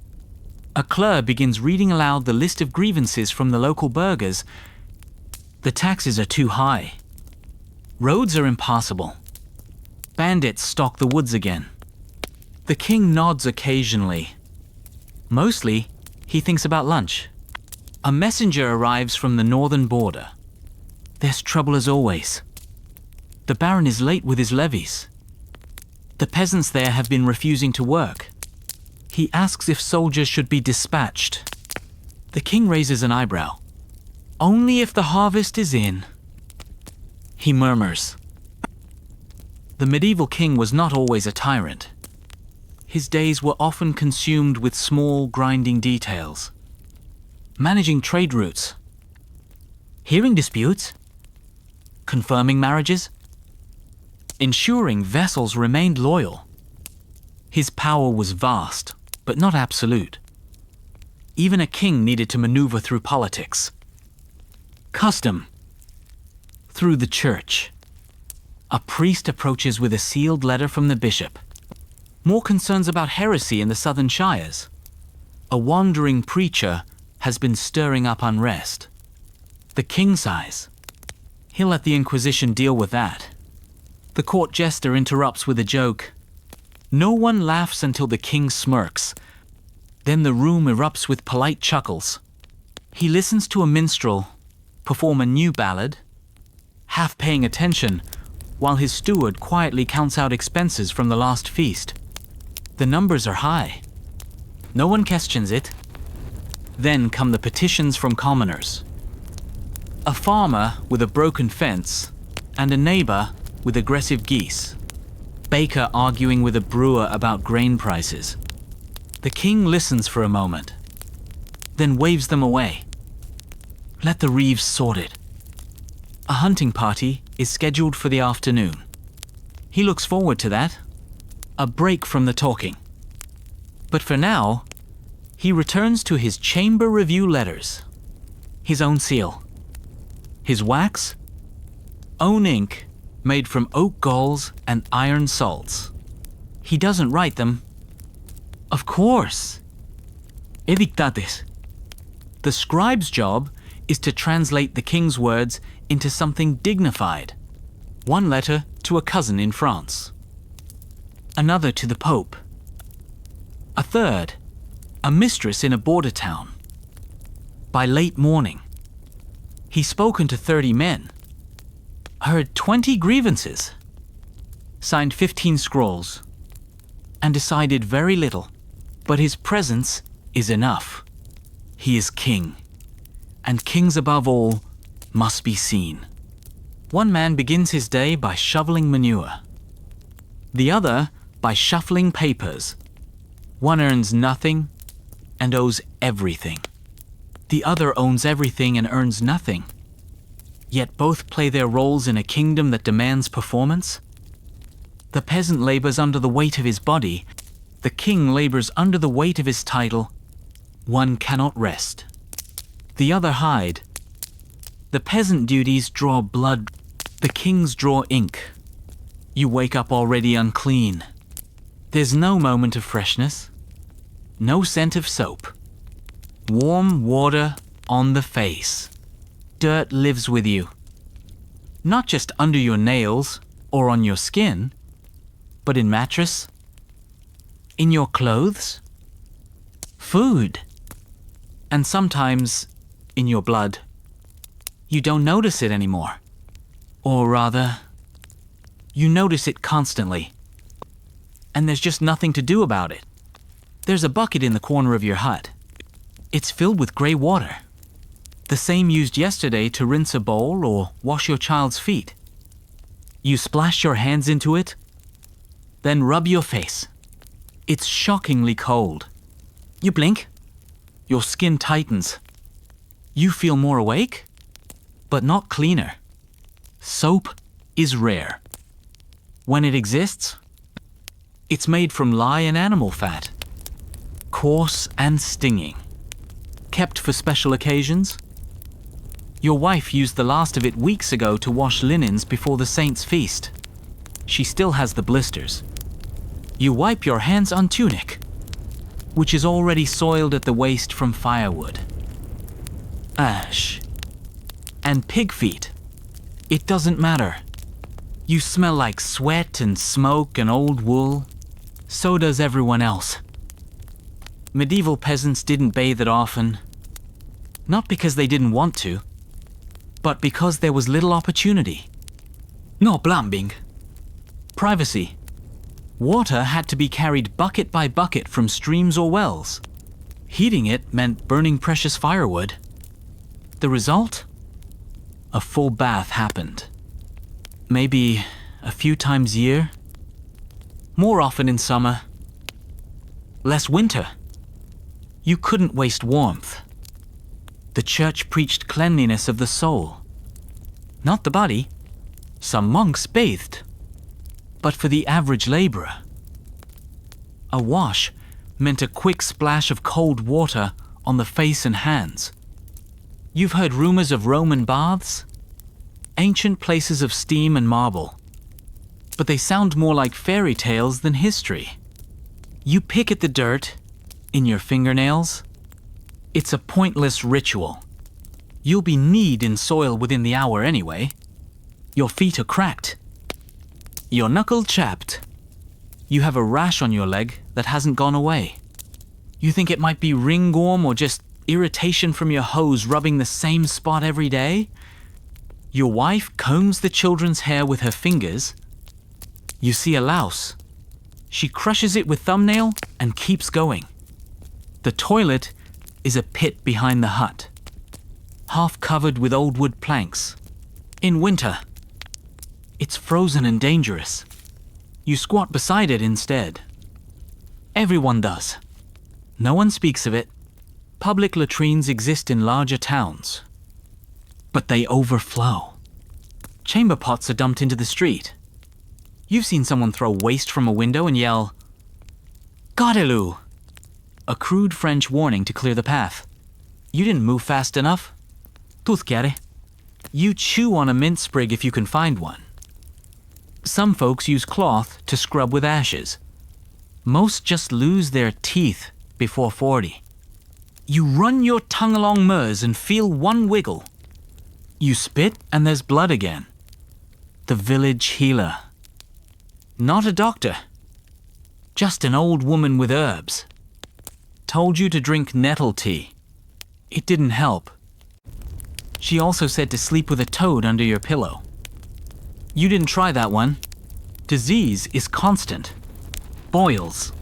A clerk begins reading aloud the list of grievances from the local burghers. The taxes are too high. Roads are impassable. Bandits stalk the woods again. The king nods occasionally. Mostly, he thinks about lunch. A messenger arrives from the northern border. There's trouble as always. The baron is late with his levies. The peasants there have been refusing to work. He asks if soldiers should be dispatched. The king raises an eyebrow. Only if the harvest is in. He murmurs. The medieval king was not always a tyrant. His days were often consumed with small, grinding details. Managing trade routes. Hearing disputes. Confirming marriages. Ensuring vessels remained loyal. His power was vast, but not absolute. Even a king needed to maneuver through politics. Custom. Through the church. A priest approaches with a sealed letter from the bishop. More concerns about heresy in the southern shires. A wandering preacher has been stirring up unrest. The king sighs. He'll let the Inquisition deal with that. The court jester interrupts with a joke. No one laughs until the king smirks. Then the room erupts with polite chuckles. He listens to a minstrel perform a new ballad, half paying attention, while his steward quietly counts out expenses from the last feast. The numbers are high. No one questions it. Then come the petitions from commoners. A farmer with a broken fence and a neighbor with aggressive geese. Baker arguing with a brewer about grain prices. The king listens for a moment, then waves them away. Let the Reeves sort it. A hunting party is scheduled for the afternoon. He looks forward to that. A break from the talking. But for now, he returns to his chamber review letters. His own seal. His wax. Own ink made from oak galls and iron salts. He doesn't write them. Of course. Edictates. The scribe's job is to translate the king's words into something dignified. One letter to a cousin in France. Another to the Pope. A third, a mistress in a border town. By late morning, he's spoken to 30 men, heard 20 grievances, signed 15 scrolls, and decided very little, but his presence is enough. He is king, and kings above all must be seen. One man begins his day by shoveling manure, the other by shuffling papers. One earns nothing and owes everything. The other owns everything and earns nothing. Yet both play their roles in a kingdom that demands performance. The peasant labors under the weight of his body. The king labors under the weight of his title. One cannot rest. The other hide. The peasant duties draw blood. The king's draw ink. You wake up already unclean. There's no moment of freshness. No scent of soap. Warm water on the face. Dirt lives with you. Not just under your nails or on your skin, but in mattress, in your clothes, food, and sometimes in your blood. You don't notice it anymore. Or rather, you notice it constantly. And there's just nothing to do about it. There's a bucket in the corner of your hut. It's filled with gray water. The same used yesterday to rinse a bowl or wash your child's feet. You splash your hands into it, then rub your face. It's shockingly cold. You blink. Your skin tightens. You feel more awake, but not cleaner. Soap is rare. When it exists, it's made from lye and animal fat, coarse and stinging, kept for special occasions. Your wife used the last of it weeks ago to wash linens before the saint's feast. She still has the blisters. You wipe your hands on tunic, which is already soiled at the waist from firewood, ash, and pig feet. It doesn't matter. You smell like sweat and smoke and old wool. So does everyone else. Medieval peasants didn't bathe that often, not because they didn't want to, but because there was little opportunity. No plumbing. Privacy. Water had to be carried bucket by bucket from streams or wells. Heating it meant burning precious firewood. The result? A full bath happened. Maybe a few times a year. More often in summer. Less winter. You couldn't waste warmth. The church preached cleanliness of the soul. Not the body. Some monks bathed. But for the average laborer, a wash meant a quick splash of cold water on the face and hands. You've heard rumors of Roman baths? Ancient places of steam and marble. But they sound more like fairy tales than history. You pick at the dirt in your fingernails. It's a pointless ritual. You'll be kneed in soil within the hour anyway. Your feet are cracked. Your knuckle chapped. You have a rash on your leg that hasn't gone away. You think it might be ringworm or just irritation from your hose rubbing the same spot every day? Your wife combs the children's hair with her fingers. You see a louse. She crushes it with thumbnail and keeps going. The toilet is a pit behind the hut, half covered with old wood planks. In winter, it's frozen and dangerous. You squat beside it instead. Everyone does. No one speaks of it. Public latrines exist in larger towns, but they overflow. Chamber pots are dumped into the street. You've seen someone throw waste from a window and yell, "Gardez-le!" A crude French warning to clear the path. You didn't move fast enough. Tooth carry. You chew on a mint sprig if you can find one. Some folks use cloth to scrub with ashes. Most just lose their teeth before 40. You run your tongue along murs and feel one wiggle. You spit and there's blood again. The village healer. Not a doctor. Just an old woman with herbs. Told you to drink nettle tea. It didn't help. She also said to sleep with a toad under your pillow. You didn't try that one. Disease is constant. Boils.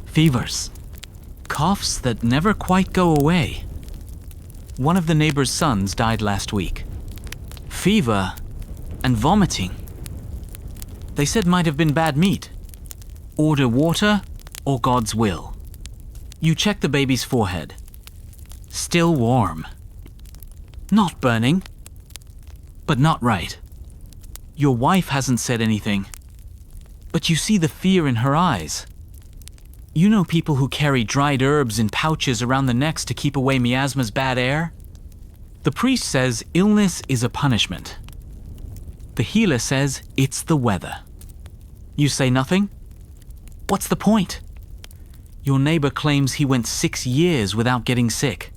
Fevers. Coughs that never quite go away. One of the neighbor's sons died last week. Fever and vomiting. They said might have been bad meat. Order water, or God's will. You check the baby's forehead. Still warm. Not burning, but not right. Your wife hasn't said anything, but you see the fear in her eyes. You know people who carry dried herbs in pouches around the necks to keep away miasma's bad air? The priest says illness is a punishment. The healer says it's the weather. You say nothing? What's the point? Your neighbor claims he went 6 years without getting sick.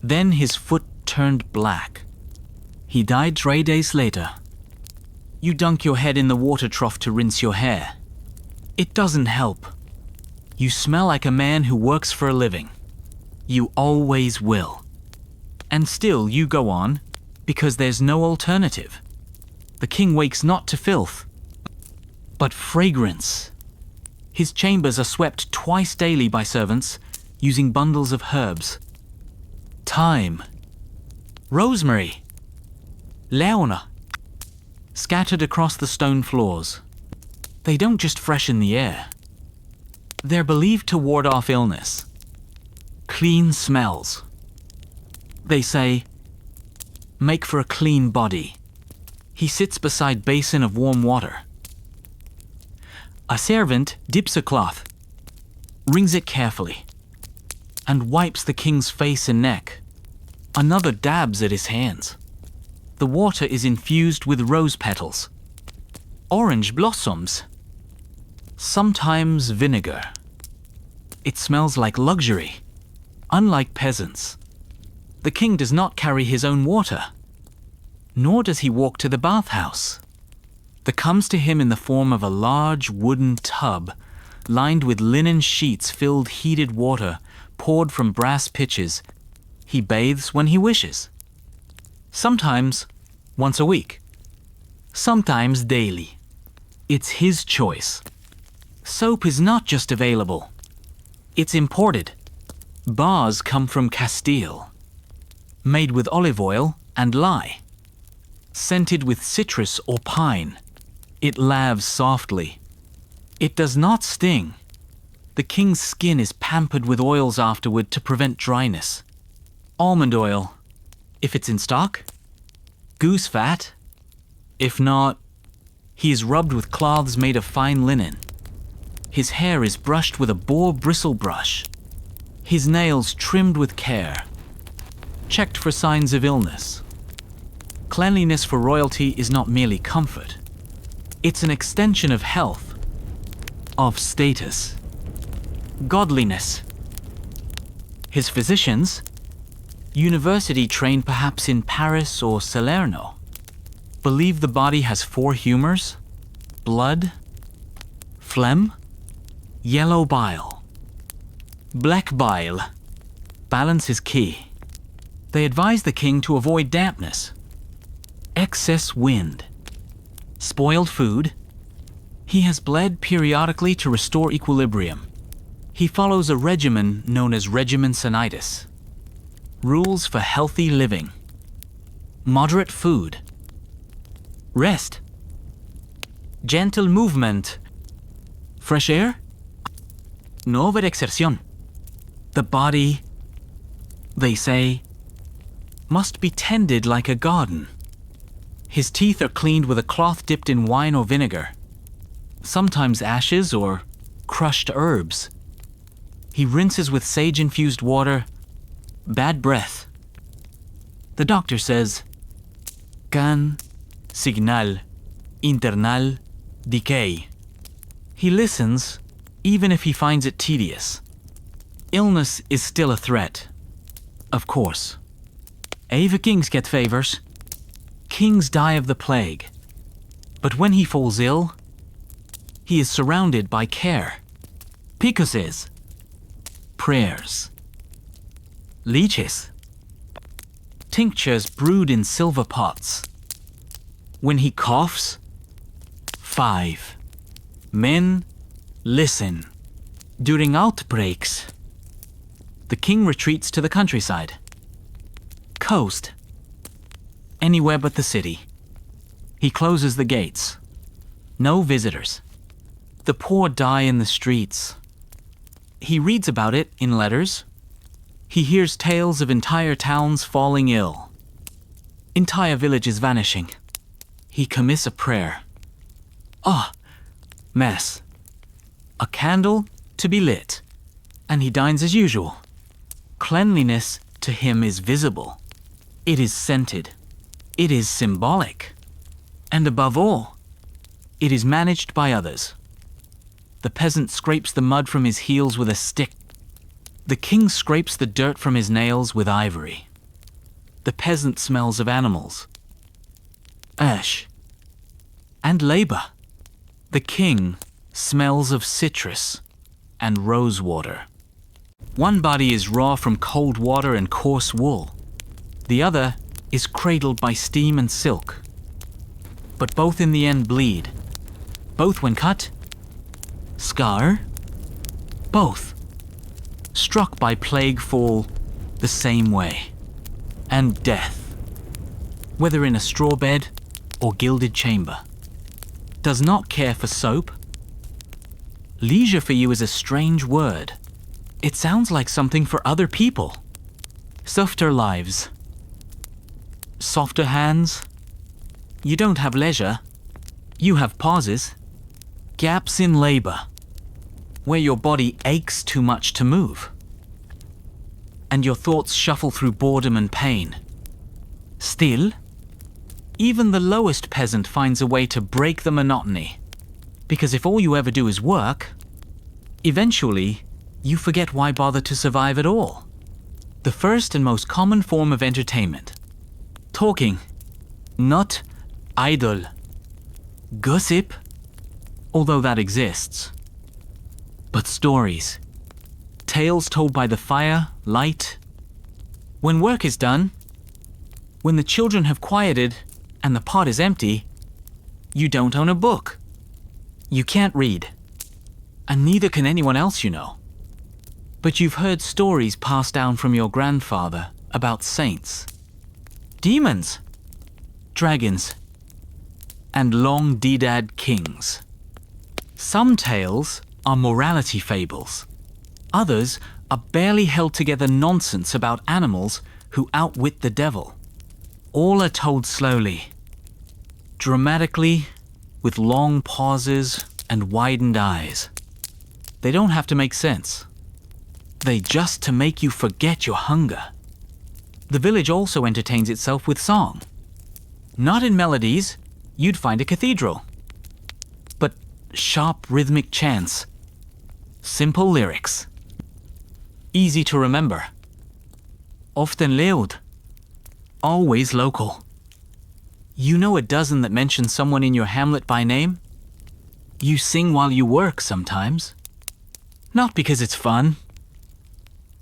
Then his foot turned black. He died 3 days later. You dunk your head in the water trough to rinse your hair. It doesn't help. You smell like a man who works for a living. You always will. And still you go on, because there's no alternative. The king wakes not to filth, but fragrance. His chambers are swept twice daily by servants, using bundles of herbs. Thyme, rosemary, leona, scattered across the stone floors. They don't just freshen the air. They're believed to ward off illness. Clean smells. They say, make for a clean body. He sits beside basin of warm water. A servant dips a cloth, wrings it carefully, and wipes the king's face and neck. Another dabs at his hands. The water is infused with rose petals, orange blossoms, sometimes vinegar. It smells like luxury, unlike peasants. The king does not carry his own water, nor does he walk to the bathhouse. That comes to him in the form of a large wooden tub lined with linen sheets filled heated water poured from brass pitchers. He bathes when he wishes. Sometimes once a week. Sometimes daily. It's his choice. Soap is not just available. It's imported. Bars come from Castile. Made with olive oil and lye. Scented with citrus or pine. It laves softly. It does not sting. The king's skin is pampered with oils afterward to prevent dryness. Almond oil, if it's in stock. Goose fat. If not, he is rubbed with cloths made of fine linen. His hair is brushed with a boar bristle brush. His nails trimmed with care. Checked for signs of illness. Cleanliness for royalty is not merely comfort. It's an extension of health, of status, godliness. His physicians, university trained perhaps in Paris or Salerno, believe the body has 4 humors: blood, phlegm, yellow bile, black bile. Balance is key. They advise the king to avoid dampness, excess wind, spoiled food. He has bled periodically to restore equilibrium. He follows a regimen known as regimen sanitas. Rules for healthy living. Moderate food. Rest. Gentle movement. Fresh air. No overexerción. The body, they say, must be tended like a garden. His teeth are cleaned with a cloth dipped in wine or vinegar, sometimes ashes or crushed herbs. He rinses with sage-infused water. Bad breath. The doctor says, can, signal, internal, decay. He listens, even if he finds it tedious. Illness is still a threat. Of course. Even kings get favors. Kings die of the plague. But when he falls ill, he is surrounded by care. Picoses. Prayers. Leeches. Tinctures brewed in silver pots. When he coughs, 5. Men, listen. During outbreaks, the king retreats to the countryside. Coast. Anywhere but the city. He closes the gates. No visitors. The poor die in the streets. he reads about it in letters. He hears tales of entire towns falling ill, entire villages vanishing. He commits a prayer. Mess. A candle to be lit, and he dines as usual. Cleanliness to him is visible. It is scented. It is symbolic. And above all, it is managed by others. The peasant scrapes the mud from his heels with a stick. The king scrapes the dirt from his nails with ivory. The peasant smells of animals, ash, and labor. The king smells of citrus and rose water. One body is raw from cold water and coarse wool. The other is cradled by steam and silk. But both in the end bleed. Both when cut, scar. Both struck by plague fall the same way. And death, whether in a straw bed or gilded chamber, does not care for soap. Leisure for you is a strange word. It sounds like something for other people. Softer lives. Softer hands. You don't have leisure. You have pauses. Gaps in labor, where your body aches too much to move, and your thoughts shuffle through boredom and pain. Still, even the lowest peasant finds a way to break the monotony, because if all you ever do is work, eventually you forget why bother to survive at all. The first and most common form of entertainment. Talking, not idle. Gossip, although that exists. But stories. Tales told by the fire, light. When work is done, when the children have quieted and the pot is empty, you don't own a book. You can't read. And neither can anyone else you know. But you've heard stories passed down from your grandfather about saints, demons, dragons, and long-dead kings. Some tales are morality fables. Others are barely held together nonsense about animals who outwit the devil. All are told slowly, dramatically, with long pauses and widened eyes. They don't have to make sense. They just to make you forget your hunger. The village also entertains itself with song. Not in melodies, you'd find a cathedral, but sharp rhythmic chants, simple lyrics, easy to remember, often loud, always local. You know a dozen that mention someone in your hamlet by name? You sing while you work sometimes, not because it's fun,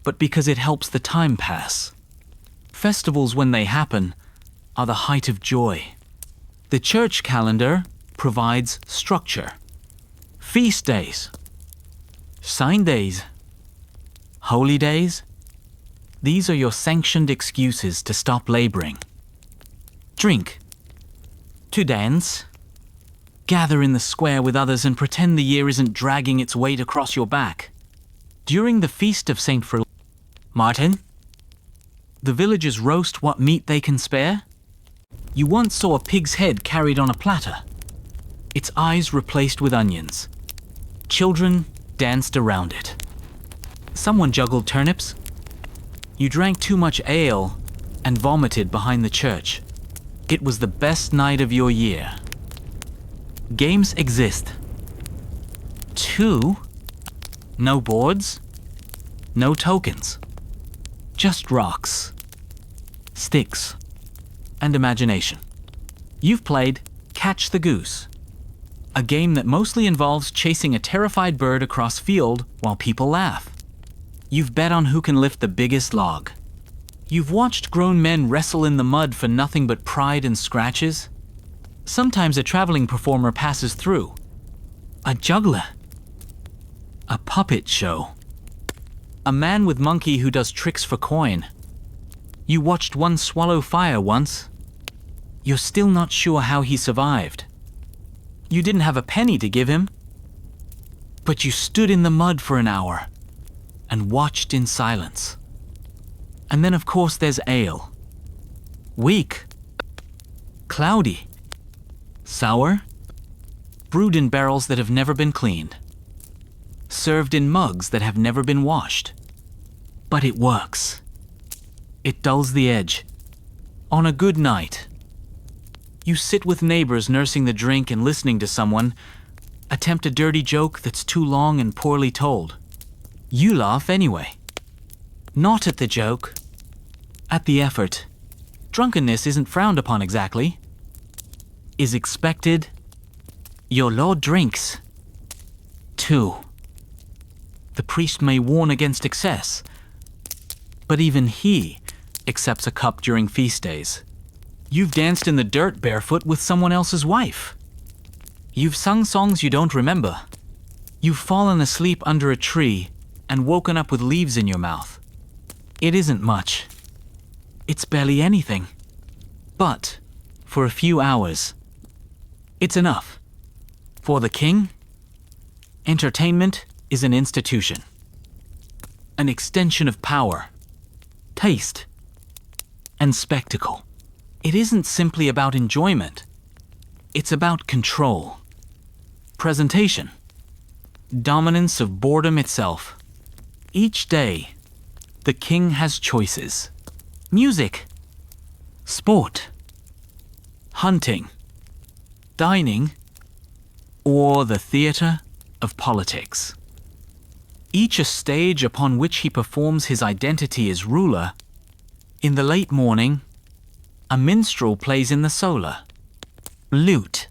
but because it helps the time pass. Festivals, when they happen, are the height of joy. The church calendar provides structure. Feast days, sign days, holy days, these are your sanctioned excuses to stop laboring. Drink, to dance, gather in the square with others and pretend the year isn't dragging its weight across your back. During the feast of St. Martin, the villagers roast what meat they can spare. You once saw a pig's head carried on a platter, its eyes replaced with onions. Children danced around it. Someone juggled turnips. You drank too much ale and vomited behind the church. It was the best night of your year. Games exist. 2, no boards, no tokens. Just rocks, sticks, and imagination. You've played Catch the Goose, a game that mostly involves chasing a terrified bird across field while people laugh. You've bet on who can lift the biggest log. You've watched grown men wrestle in the mud for nothing but pride and scratches. Sometimes a traveling performer passes through. A juggler. A puppet show. A man with monkey who does tricks for coin. You watched one swallow fire once. You're still not sure how he survived. You didn't have a penny to give him, but you stood in the mud for an hour, and watched in silence. And then, of course, there's ale. Weak, cloudy, sour, brewed in barrels that have never been cleaned, served in mugs that have never been washed. But it works. It dulls the edge. On a good night, you sit with neighbors nursing the drink and listening to someone attempt a dirty joke that's too long and poorly told. You laugh anyway. Not at the joke, at the effort. Drunkenness isn't frowned upon exactly. Is expected. Your Lord drinks. 2. The priest may warn against excess, but even he accepts a cup during feast days. You've danced in the dirt barefoot with someone else's wife. You've sung songs you don't remember. You've fallen asleep under a tree and woken up with leaves in your mouth. It isn't much. It's barely anything. But for a few hours, it's enough. For the king, entertainment is an institution, an extension of power, taste, and spectacle. It isn't simply about enjoyment. It's about control, presentation, dominance of boredom itself. Each day, the king has choices. Music, sport, hunting, dining, or the theater of politics. Each a stage upon which he performs his identity as ruler. In the late morning, a minstrel plays in the solar. Lute,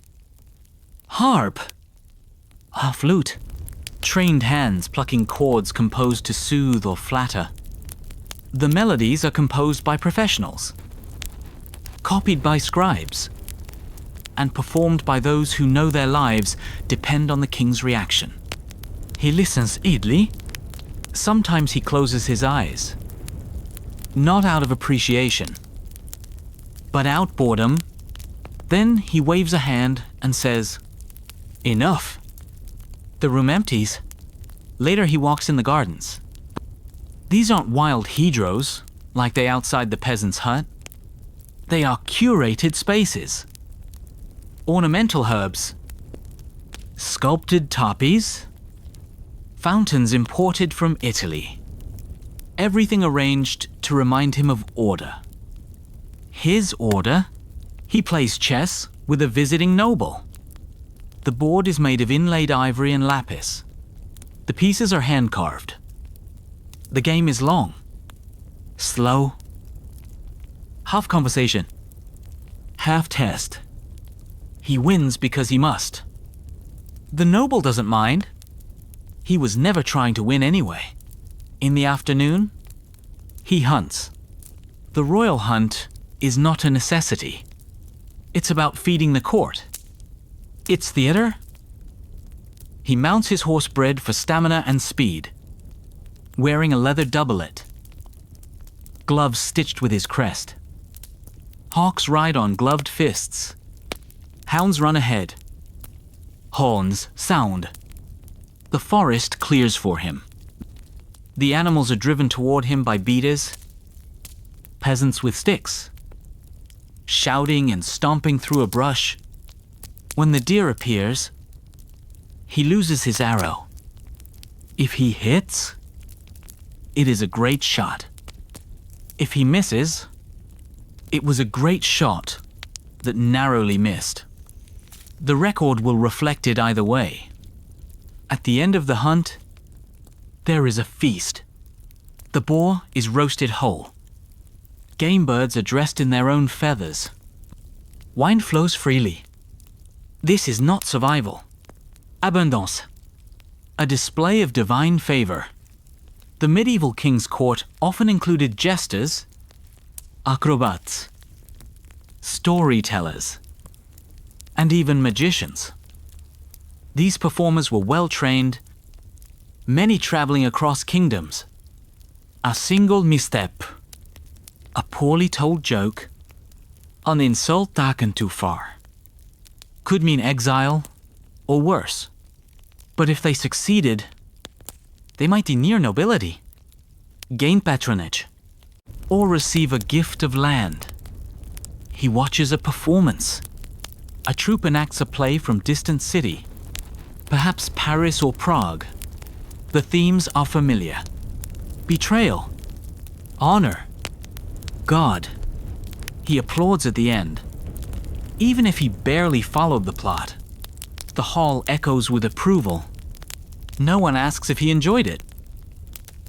harp, a flute, trained hands plucking chords composed to soothe or flatter. The melodies are composed by professionals, copied by scribes, and performed by those who know their lives depend on the king's reaction. He listens idly. Sometimes he closes his eyes, not out of appreciation, but out boredom. Then he waves a hand and says, "Enough." The room empties. Later he walks in the gardens. These aren't wild hedgerows like they outside the peasant's hut. They are curated spaces. Ornamental herbs, sculpted tapis, fountains imported from Italy. Everything arranged to remind him of order. His order? He plays chess with a visiting noble. The board is made of inlaid ivory and lapis. The pieces are hand-carved. The game is long, slow, half conversation, half test. He wins because he must. The noble doesn't mind. He was never trying to win anyway. In the afternoon, he hunts. The royal hunt is not a necessity. It's about feeding the court. It's theater. He mounts his horse bred for stamina and speed, wearing a leather doublet, gloves stitched with his crest. Hawks ride on gloved fists. Hounds run ahead. Horns sound. The forest clears for him. The animals are driven toward him by beaters, peasants with sticks, shouting and stomping through a brush. When the deer appears, he loses his arrow. If he hits, it is a great shot. If he misses, it was a great shot that narrowly missed. The record will reflect it either way. At the end of the hunt, there is a feast. The boar is roasted whole. Game birds are dressed in their own feathers. Wine flows freely. This is not survival. Abondance. A display of divine favor. The medieval king's court often included jesters, acrobats, storytellers, and even magicians. These performers were well trained, many traveling across kingdoms. A single misstep, a poorly told joke, an insult taken too far, could mean exile or worse. But if they succeeded, they might be near nobility. gain patronage, or receive a gift of land. He watches a performance. A troupe enacts a play from distant city, perhaps Paris or Prague. The themes are familiar. Betrayal, honor, God. He applauds at the end. Even if he barely followed the plot, the hall echoes with approval. No one asks if he enjoyed it.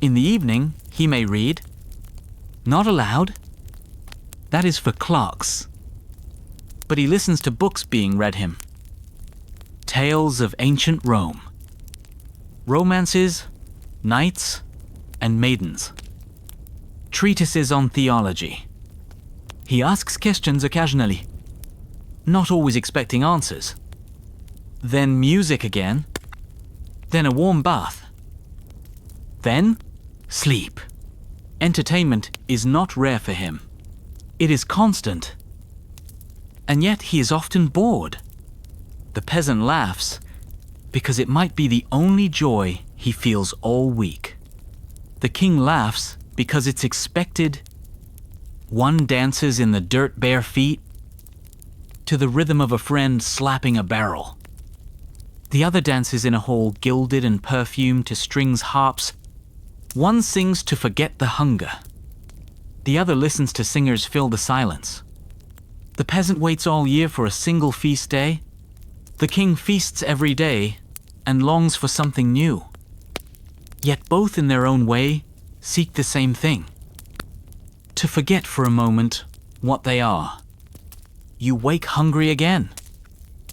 In the evening, he may read, "Not allowed. That is for clerks." But he listens to books being read him. Tales of ancient Rome. Romances, knights, and maidens. Treatises on theology. He asks questions occasionally, not always expecting answers. Then music again. Then a warm bath. Then sleep. Entertainment is not rare for him. It is constant. And yet he is often bored. The peasant laughs because it might be the only joy he feels all week. The king laughs because it's expected. One dances in the dirt bare feet to the rhythm of a friend slapping a barrel. The other dances in a hall gilded and perfumed to strings harps. One sings to forget the hunger. The other listens to singers fill the silence. The peasant waits all year for a single feast day. The king feasts every day and longs for something new. Yet both in their own way seek the same thing: to forget for a moment what they are. You wake hungry again.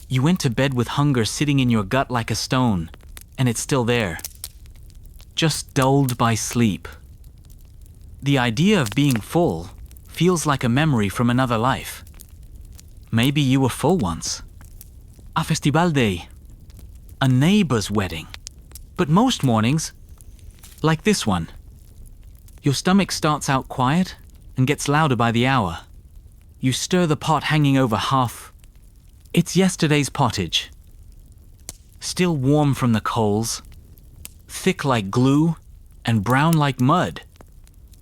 You went to bed with hunger sitting in your gut like a stone, and it's still there, just dulled by sleep. The idea of being full feels like a memory from another life. Maybe you were full once. A festival day. A neighbor's wedding. But most mornings, like this one, your stomach starts out quiet and gets louder by the hour. You stir the pot hanging over half. It's yesterday's pottage. Still warm from the coals, thick like glue and brown like mud.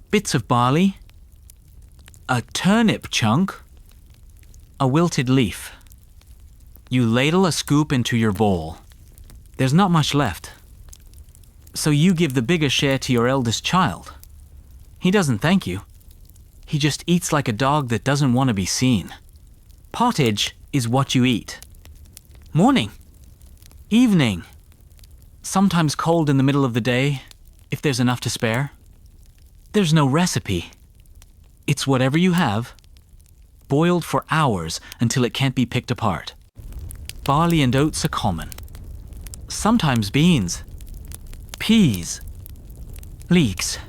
Bits of barley, a turnip chunk, a wilted leaf. You ladle a scoop into your bowl. There's not much left. So you give the bigger share to your eldest child. He doesn't thank you. He just eats like a dog that doesn't want to be seen. Pottage is what you eat. Morning. Evening. Sometimes cold in the middle of the day, if there's enough to spare. There's no recipe. It's whatever you have, boiled for hours until it can't be picked apart. Barley and oats are common. Sometimes beans, peas, leeks.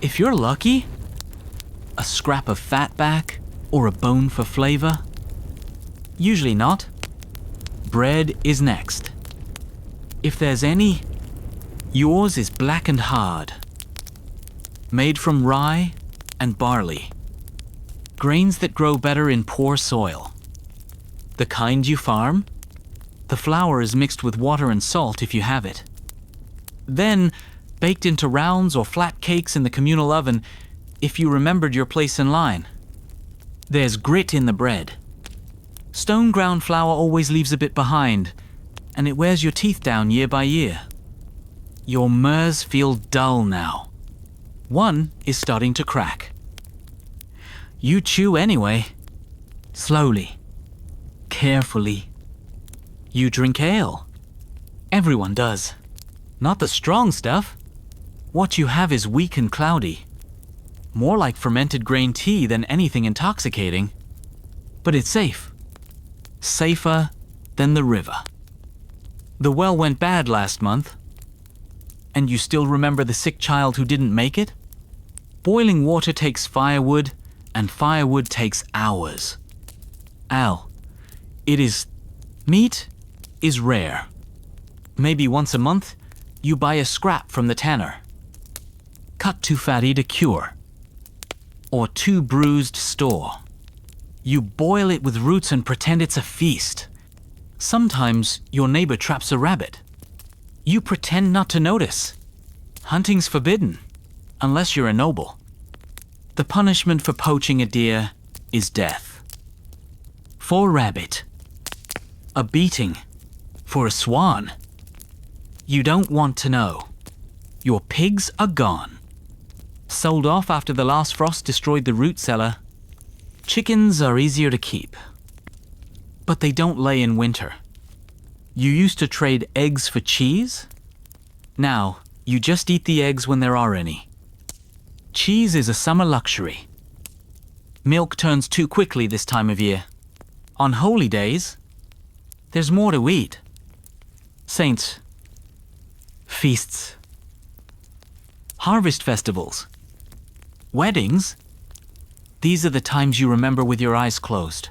If you're lucky, a scrap of fatback or a bone for flavor. Usually not. Bread is next. If there's any, yours is black and hard, made from rye and barley, grains that grow better in poor soil. The kind you farm, the flour is mixed with water and salt if you have it. Then, baked into rounds or flat cakes in the communal oven if you remembered your place in line. There's grit in the bread. Stone ground flour always leaves a bit behind, and it wears your teeth down year by year. Your murs feel dull now. One is starting to crack. You chew anyway, slowly, carefully. You drink ale. Everyone does. Not the strong stuff. What you have is weak and cloudy. More like fermented grain tea than anything intoxicating. But it's safe. Safer than the river. The well went bad last month. And you still remember the sick child who didn't make it? Boiling water takes firewood, and firewood takes hours. Al, meat is rare. Maybe once a month, you buy a scrap from the tanner. Cut too fatty to cure. Or too bruised store. You boil it with roots and pretend it's a feast. Sometimes your neighbor traps a rabbit. You pretend not to notice. Hunting's forbidden. unless you're a noble. The punishment for poaching a deer is death. For a rabbit, a beating. For a swan, you don't want to know. Your pigs are gone. Sold off after the last frost destroyed the root cellar. Chickens are easier to keep, but they don't lay in winter. You used to trade eggs for cheese? Now, you just eat the eggs when there are any. Cheese is a summer luxury. Milk turns too quickly this time of year. On holy days, there's more to eat. Saints, feasts, harvest festivals, weddings. These are the times you remember with your eyes closed.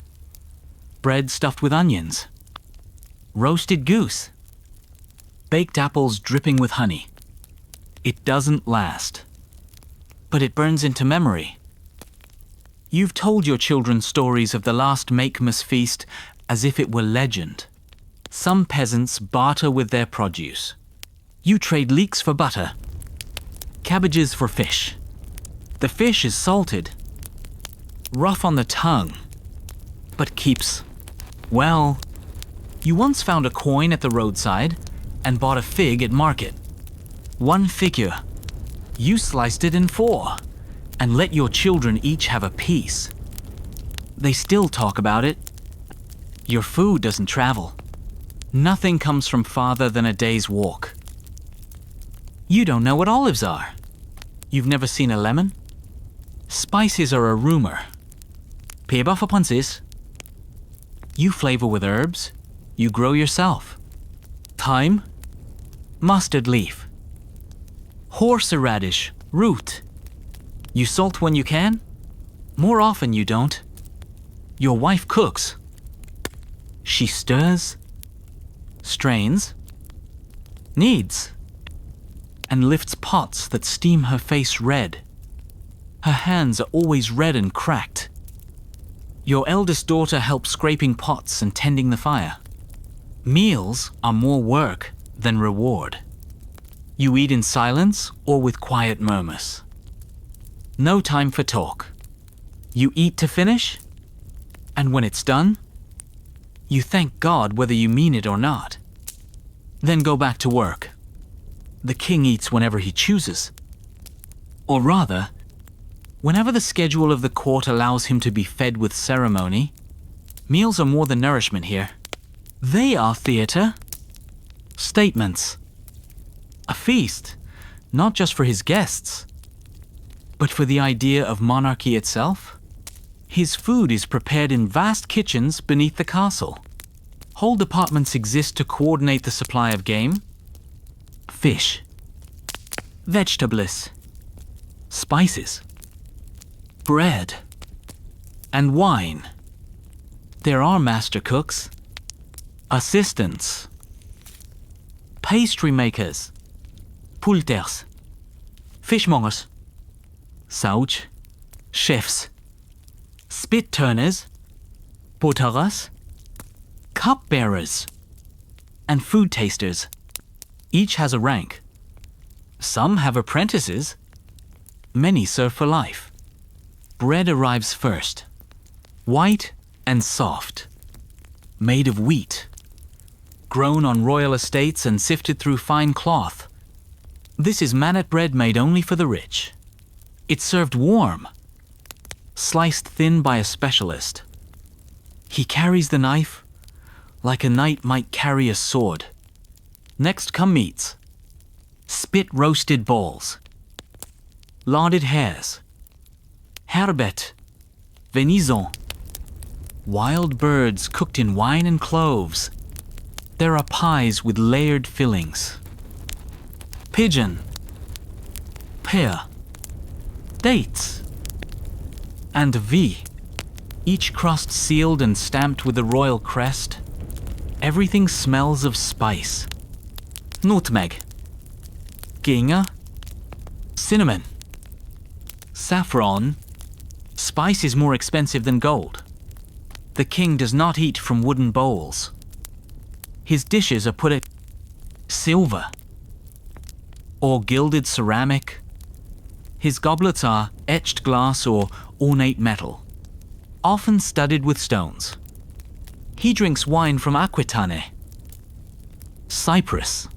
Bread stuffed with onions, roasted goose, baked apples dripping with honey. It doesn't last, but it burns into memory. You've told your children stories of the last Makemas feast as if it were legend. Some peasants barter with their produce. You trade leeks for butter, cabbages for fish. The fish is salted, rough on the tongue, but keeps. Well, you once found a coin at the roadside and bought a fig at market. One figure. You sliced it in 4 and let your children each have a piece. They still talk about it. Your food doesn't travel. Nothing comes from farther than a day's walk. You don't know what olives are. You've never seen a lemon? Spices are a rumor. Peba for punsis. You flavor with herbs. You grow yourself. Thyme, mustard leaf, horseradish, root. You salt when you can. More often you don't. Your wife cooks. She stirs, strains, kneads, and lifts pots that steam her face red. Her hands are always red and cracked. Your eldest daughter helps scraping pots and tending the fire. Meals are more work than reward. You eat in silence or with quiet murmurs. No time for talk. You eat to finish, and when it's done, you thank God whether you mean it or not. Then go back to work. The king eats whenever he chooses. Or rather, whenever the schedule of the court allows him to be fed with ceremony. Meals are more than nourishment here. They are theater. Statements. A feast, not just for his guests, but for the idea of monarchy itself. His food is prepared in vast kitchens beneath the castle. Whole departments exist to coordinate the supply of game, fish, vegetables, spices, bread, and wine. There are master cooks, assistants, pastry makers, pulters, fishmongers, sauch, chefs, spit turners, potaras, cupbearers, and food tasters. Each has a rank. Some have apprentices. Many serve for life. Bread arrives first, white and soft, made of wheat, grown on royal estates and sifted through fine cloth. This is mannet bread made only for the rich. It's served warm, sliced thin by a specialist. He carries the knife like a knight might carry a sword. Next come meats, spit roasted balls, larded hares, herbet, venison, wild birds cooked in wine and cloves. There are pies with layered fillings, pigeon, pear, dates, and V, each crust sealed and stamped with the royal crest. Everything smells of spice. Nutmeg, ginga, cinnamon, saffron. Spice is more expensive than gold. The king does not eat from wooden bowls. His dishes are put at silver or gilded ceramic. His goblets are etched glass or ornate metal, often studded with stones. He drinks wine from Aquitane, Cyprus,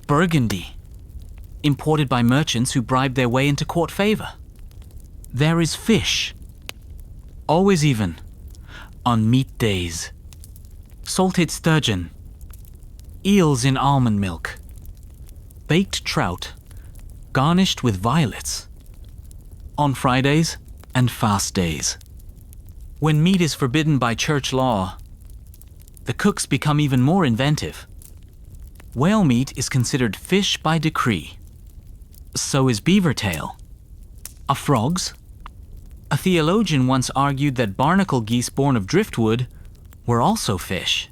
Burgundy, imported by merchants who bribe their way into court favor. There is fish, always even, on meat days. Salted sturgeon, eels in almond milk, baked trout, garnished with violets, on Fridays and fast days. When meat is forbidden by church law, the cooks become even more inventive. Whale meat is considered fish by decree. So is beaver tail. A frogs? A theologian once argued that barnacle geese born of driftwood were also fish.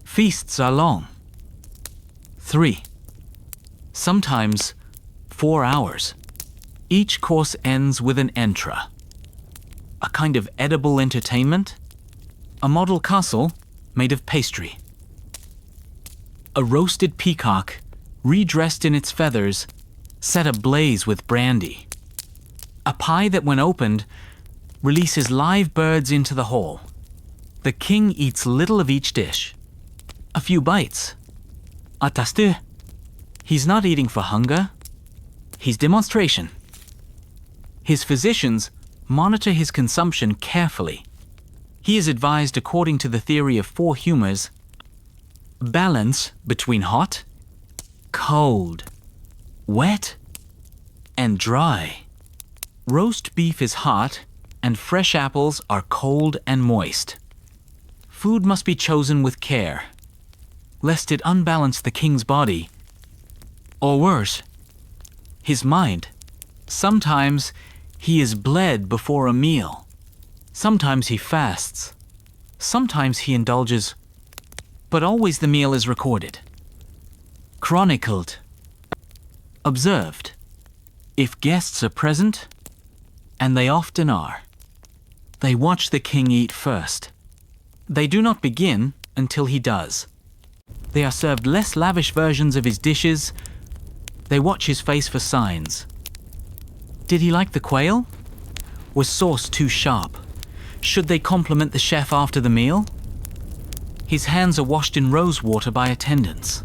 Feasts are long. 3. Sometimes 4 hours. Each course ends with an entra. A kind of edible entertainment. A model castle made of pastry. A roasted peacock, redressed in its feathers, set ablaze with brandy. A pie that, when opened, releases live birds into the hall. The king eats little of each dish. A few bites. Atastu. He's not eating for hunger. He's demonstration. His physicians monitor his consumption carefully. He is advised according to the theory of 4 humors: balance between hot, cold, wet, and dry. Roast beef is hot, and fresh apples are cold and moist. Food must be chosen with care, lest it unbalance the king's body, or worse, his mind. Sometimes he is bled before a meal. Sometimes he fasts. Sometimes he indulges, but always the meal is recorded, chronicled, observed. If guests are present, and they often are, they watch the king eat first. They do not begin until he does. They are served less lavish versions of his dishes. They watch his face for signs. Did he like the quail? Was sauce too sharp? Should they compliment the chef after the meal? His hands are washed in rose water by attendants.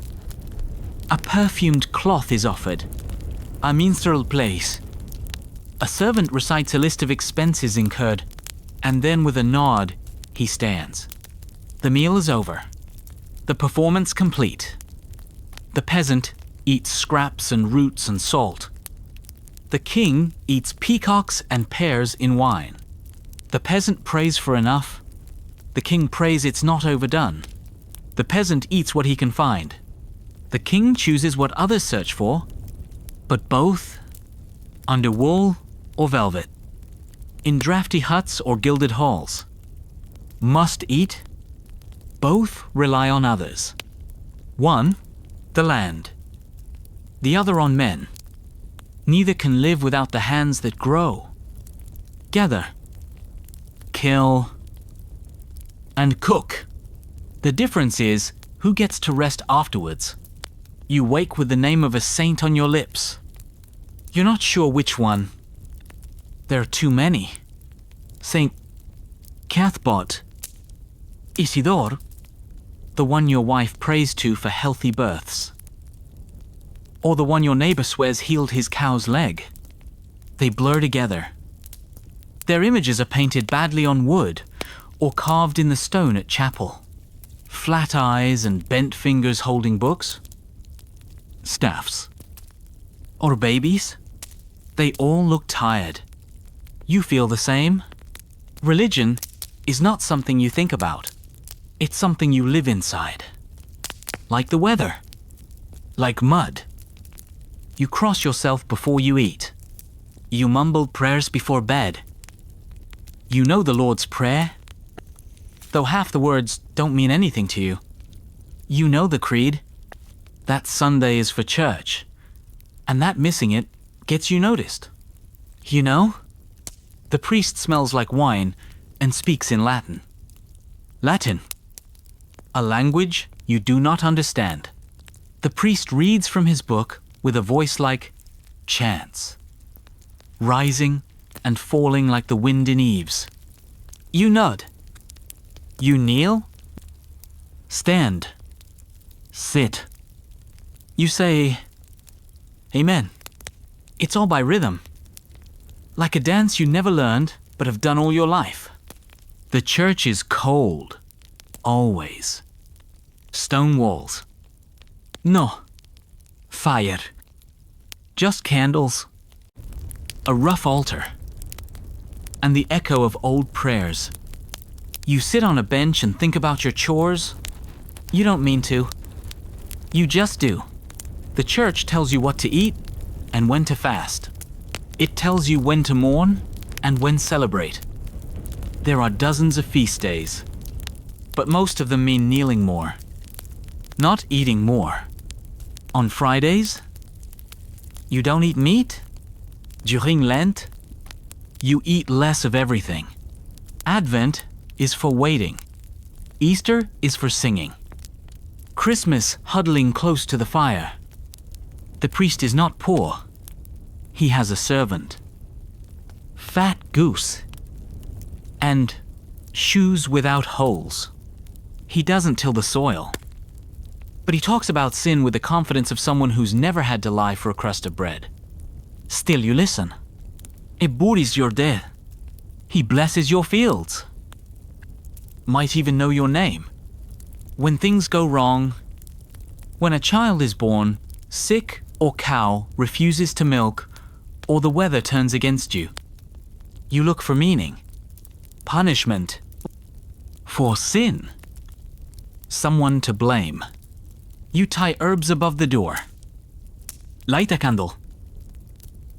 A perfumed cloth is offered. A minstrel plays. A servant recites a list of expenses incurred, and then with a nod, he stands. The meal is over. The performance complete. The peasant eats scraps and roots and salt. The king eats peacocks and pears in wine. The peasant prays for enough. The king prays it's not overdone. The peasant eats what he can find. The king chooses what others search for, but both under wool or velvet, in drafty huts or gilded halls. Must eat. Both rely on others. One, the land. The other on men. Neither can live without the hands that grow, gather, kill, and cook. The difference is who gets to rest afterwards. You wake with the name of a saint on your lips. You're not sure which one. There are too many. Saint Cathbot, Isidore, the one your wife prays to for healthy births, or the one your neighbor swears healed his cow's leg. They blur together. Their images are painted badly on wood or carved in the stone at chapel. Flat eyes and bent fingers holding books, staffs, or babies. They all look tired. You feel the same? Religion is not something you think about. It's something you live inside. Like the weather. Like mud. You cross yourself before you eat. You mumble prayers before bed. You know the Lord's Prayer, though half the words don't mean anything to you. You know the creed. That Sunday is for church, and that missing it gets you noticed. You know? The priest smells like wine and speaks in Latin. Latin. A language you do not understand. The priest reads from his book with a voice like chants. rising and falling like the wind in eaves. You nod. You kneel. Stand. Sit. You say, Amen. It's all by rhythm. Like a dance you never learned, but have done all your life. The church is cold. Always. Stone walls. No. Fire. Just candles. A rough altar. And the echo of old prayers. You sit on a bench and think about your chores. You don't mean to. You just do. The church tells you what to eat and when to fast. It tells you when to mourn and when celebrate. There are dozens of feast days, but most of them mean kneeling more, not eating more. On Fridays, you don't eat meat. During Lent, you eat less of everything. Advent is for waiting. Easter is for singing. Christmas huddling close to the fire. The priest is not poor. He has a servant. Fat goose. And shoes without holes. He doesn't till the soil. But he talks about sin with the confidence of someone who's never had to lie for a crust of bread. Still you listen. It buries your dead. He blesses your fields. Might even know your name. When things go wrong, when a child is born, sick or cow refuses to milk, or the weather turns against you, you look for meaning, punishment, for sin, someone to blame. You tie herbs above the door, light a candle,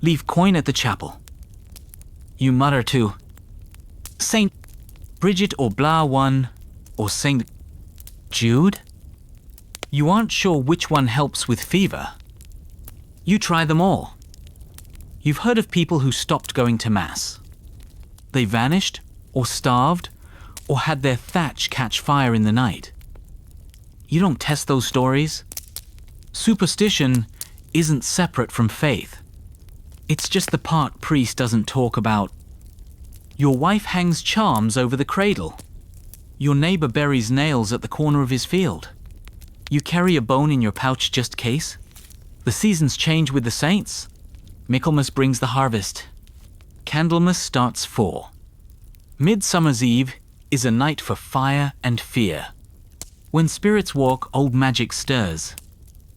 leave coin at the chapel. You mutter to Saint Bridget or blah one, or Saint Jude. You aren't sure which one helps with fever. You try them all. You've heard of people who stopped going to Mass. They vanished, or starved, or had their thatch catch fire in the night. You don't test those stories. Superstition isn't separate from faith. It's just the part priest doesn't talk about. Your wife hangs charms over the cradle. Your neighbor buries nails at the corner of his field. You carry a bone in your pouch just case. The seasons change with the saints. Michaelmas brings the harvest. Candlemas starts fall. Midsummer's Eve is a night for fire and fear. When spirits walk, old magic stirs.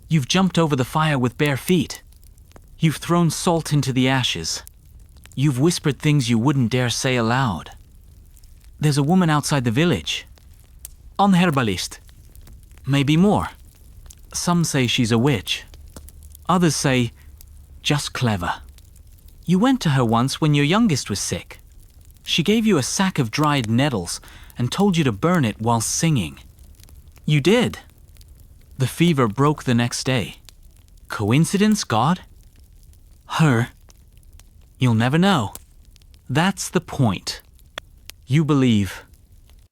You've jumped over the fire with bare feet. You've thrown salt into the ashes. You've whispered things you wouldn't dare say aloud. There's a woman outside the village. On the herbalist. Maybe more. Some say she's a witch. Others say, just clever. You went to her once when your youngest was sick. She gave you a sack of dried nettles and told you to burn it while singing. You did. The fever broke the next day. Coincidence, God? Her? You'll never know. That's the point. You believe.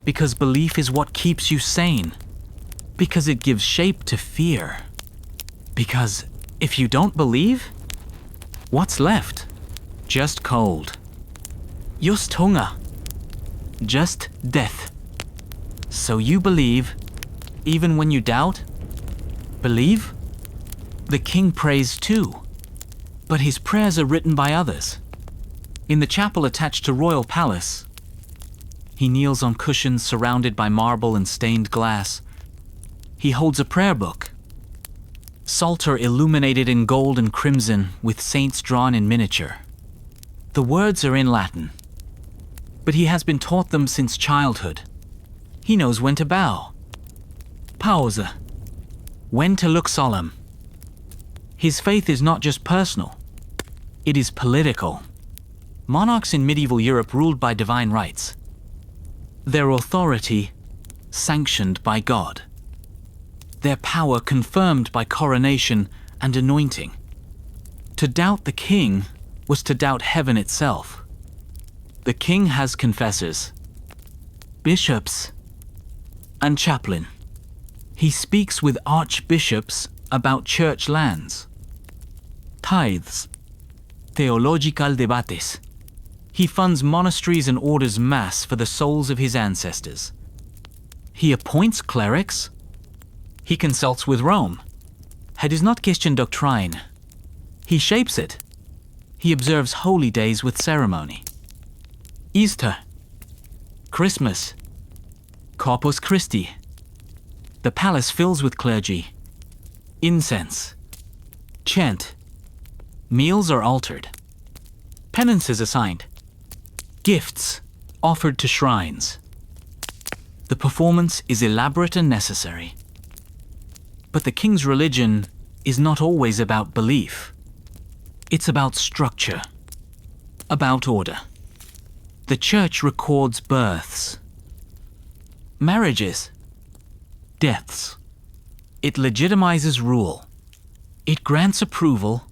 Because belief is what keeps you sane. Because it gives shape to fear. Because if you don't believe, what's left? Just cold. Just hunger. Just death. So you believe, even when you doubt? Believe? The king prays too. But his prayers are written by others. In the chapel attached to Royal Palace, he kneels on cushions surrounded by marble and stained glass. He holds a prayer book. Psalter illuminated in gold and crimson with saints drawn in miniature. The words are in Latin, but he has been taught them since childhood. He knows when to bow. Pause. When to look solemn. His faith is not just personal, it is political. Monarchs in medieval Europe ruled by divine rights. Their authority sanctioned by God. Their power confirmed by coronation and anointing. To doubt the king was to doubt heaven itself. The king has confessors, bishops, and chaplain. He speaks with archbishops about church lands, tithes, theological debates. He funds monasteries and orders mass for the souls of his ancestors. He appoints clerics. He consults with Rome. He does not question doctrine. He shapes it. He observes holy days with ceremony. Easter, Christmas, Corpus Christi. The palace fills with clergy. Incense, chant. Meals are altered. Penances assigned. Gifts offered to shrines. The performance is elaborate and necessary. But the king's religion is not always about belief. It's about structure, about order. The church records births, marriages, deaths. It legitimizes rule. It grants approval.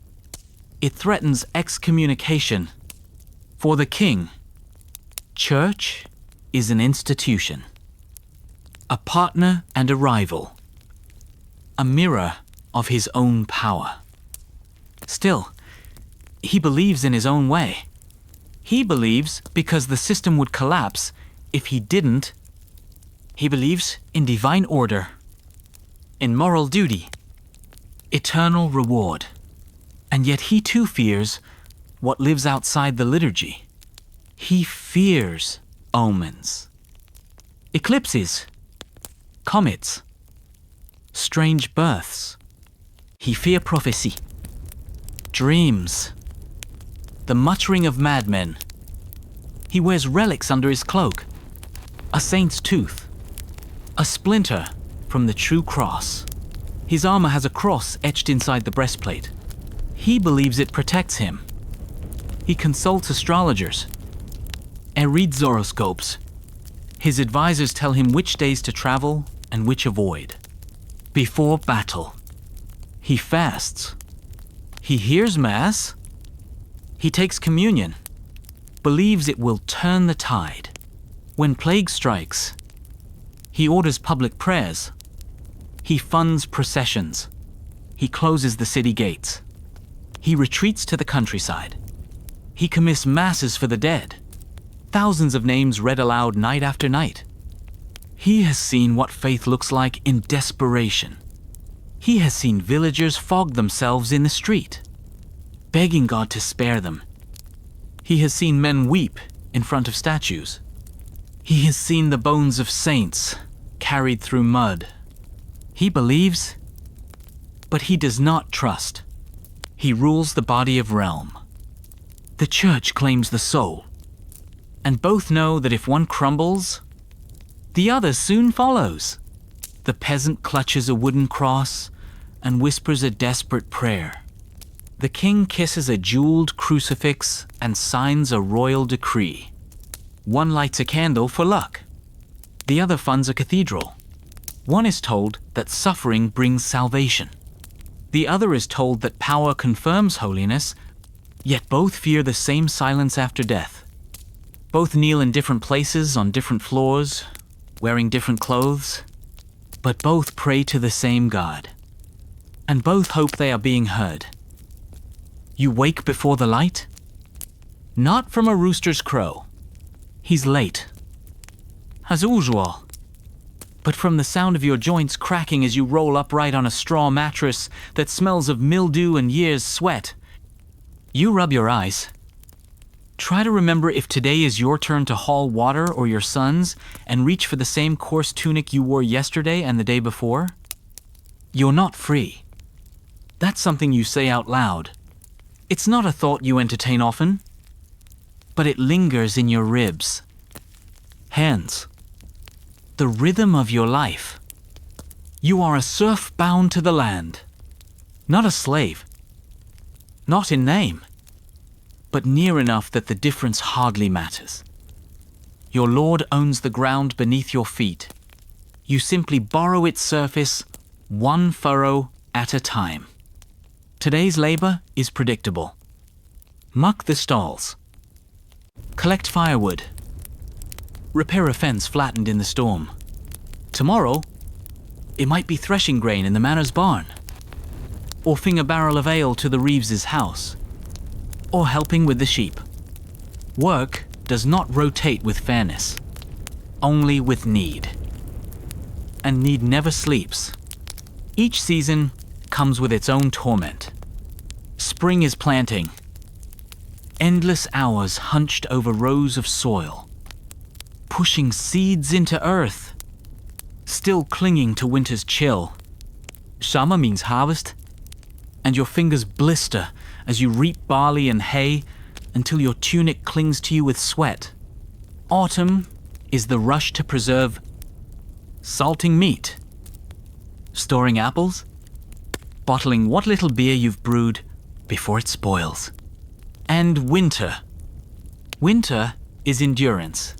It threatens excommunication. For the king, church is an institution, a partner and a rival, a mirror of his own power. Still, he believes in his own way. He believes because the system would collapse if he didn't. He believes in divine order, in moral duty, eternal reward. And yet he too fears what lives outside the liturgy. He fears omens, eclipses, comets, strange births. He fears prophecy, dreams, the muttering of madmen. He wears relics under his cloak, a saint's tooth, a splinter from the true cross. His armor has a cross etched inside the breastplate. He believes it protects him. He consults astrologers and reads horoscopes. His advisors tell him which days to travel and which avoid. Before battle, he fasts. He hears Mass. He takes communion, believes it will turn the tide. When plague strikes, he orders public prayers. He funds processions. He closes the city gates. He retreats to the countryside. He commits masses for the dead. Thousands of names read aloud night after night. He has seen what faith looks like in desperation. He has seen villagers fog themselves in the street, begging God to spare them. He has seen men weep in front of statues. He has seen the bones of saints carried through mud. He believes, but he does not trust. He rules the body of realm. The church claims the soul, and both know that if one crumbles, the other soon follows. The peasant clutches a wooden cross and whispers a desperate prayer. The king kisses a jeweled crucifix and signs a royal decree. One lights a candle for luck. The other funds a cathedral. One is told that suffering brings salvation. The other is told that power confirms holiness, yet both fear the same silence after death. Both kneel in different places on different floors, wearing different clothes, but both pray to the same God, and both hope they are being heard. You wake before the light? Not from a rooster's crow. He's late, as usual. But from the sound of your joints cracking as you roll upright on a straw mattress that smells of mildew and years' sweat. You rub your eyes. Try to remember if today is your turn to haul water or your son's and reach for the same coarse tunic you wore yesterday and the day before. You're not free. That's something you say out loud. It's not a thought you entertain often, but it lingers in your ribs. Hands. The rhythm of your life. You are a serf bound to the land, not a slave. Not in name, but near enough that the difference hardly matters. Your Lord owns the ground beneath your feet. You simply borrow its surface, one furrow at a time. Today's labor is predictable. Muck the stalls. Collect firewood. Repair a fence flattened in the storm. Tomorrow, it might be threshing grain in the manor's barn, or fling a barrel of ale to the Reeves' house, or helping with the sheep. Work does not rotate with fairness, only with need. And need never sleeps. Each season comes with its own torment. Spring is planting. Endless hours hunched over rows of soil, pushing seeds into earth, still clinging to winter's chill. Summer means harvest, and your fingers blister as you reap barley and hay until your tunic clings to you with sweat. Autumn is the rush to preserve salting meat, storing apples, bottling what little beer you've brewed before it spoils. And winter. Winter is endurance.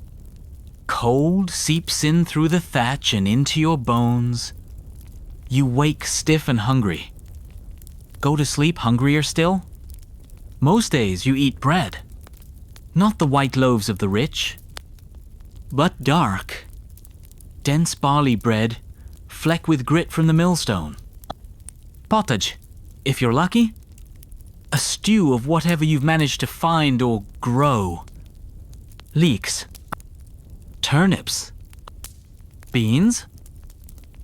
Cold seeps in through the thatch and into your bones. You wake stiff and hungry. Go to sleep hungrier still? Most days you eat bread. Not the white loaves of the rich, but dark, dense barley bread, flecked with grit from the millstone. Pottage, if you're lucky. A stew of whatever you've managed to find or grow. Leeks. Turnips. Beans.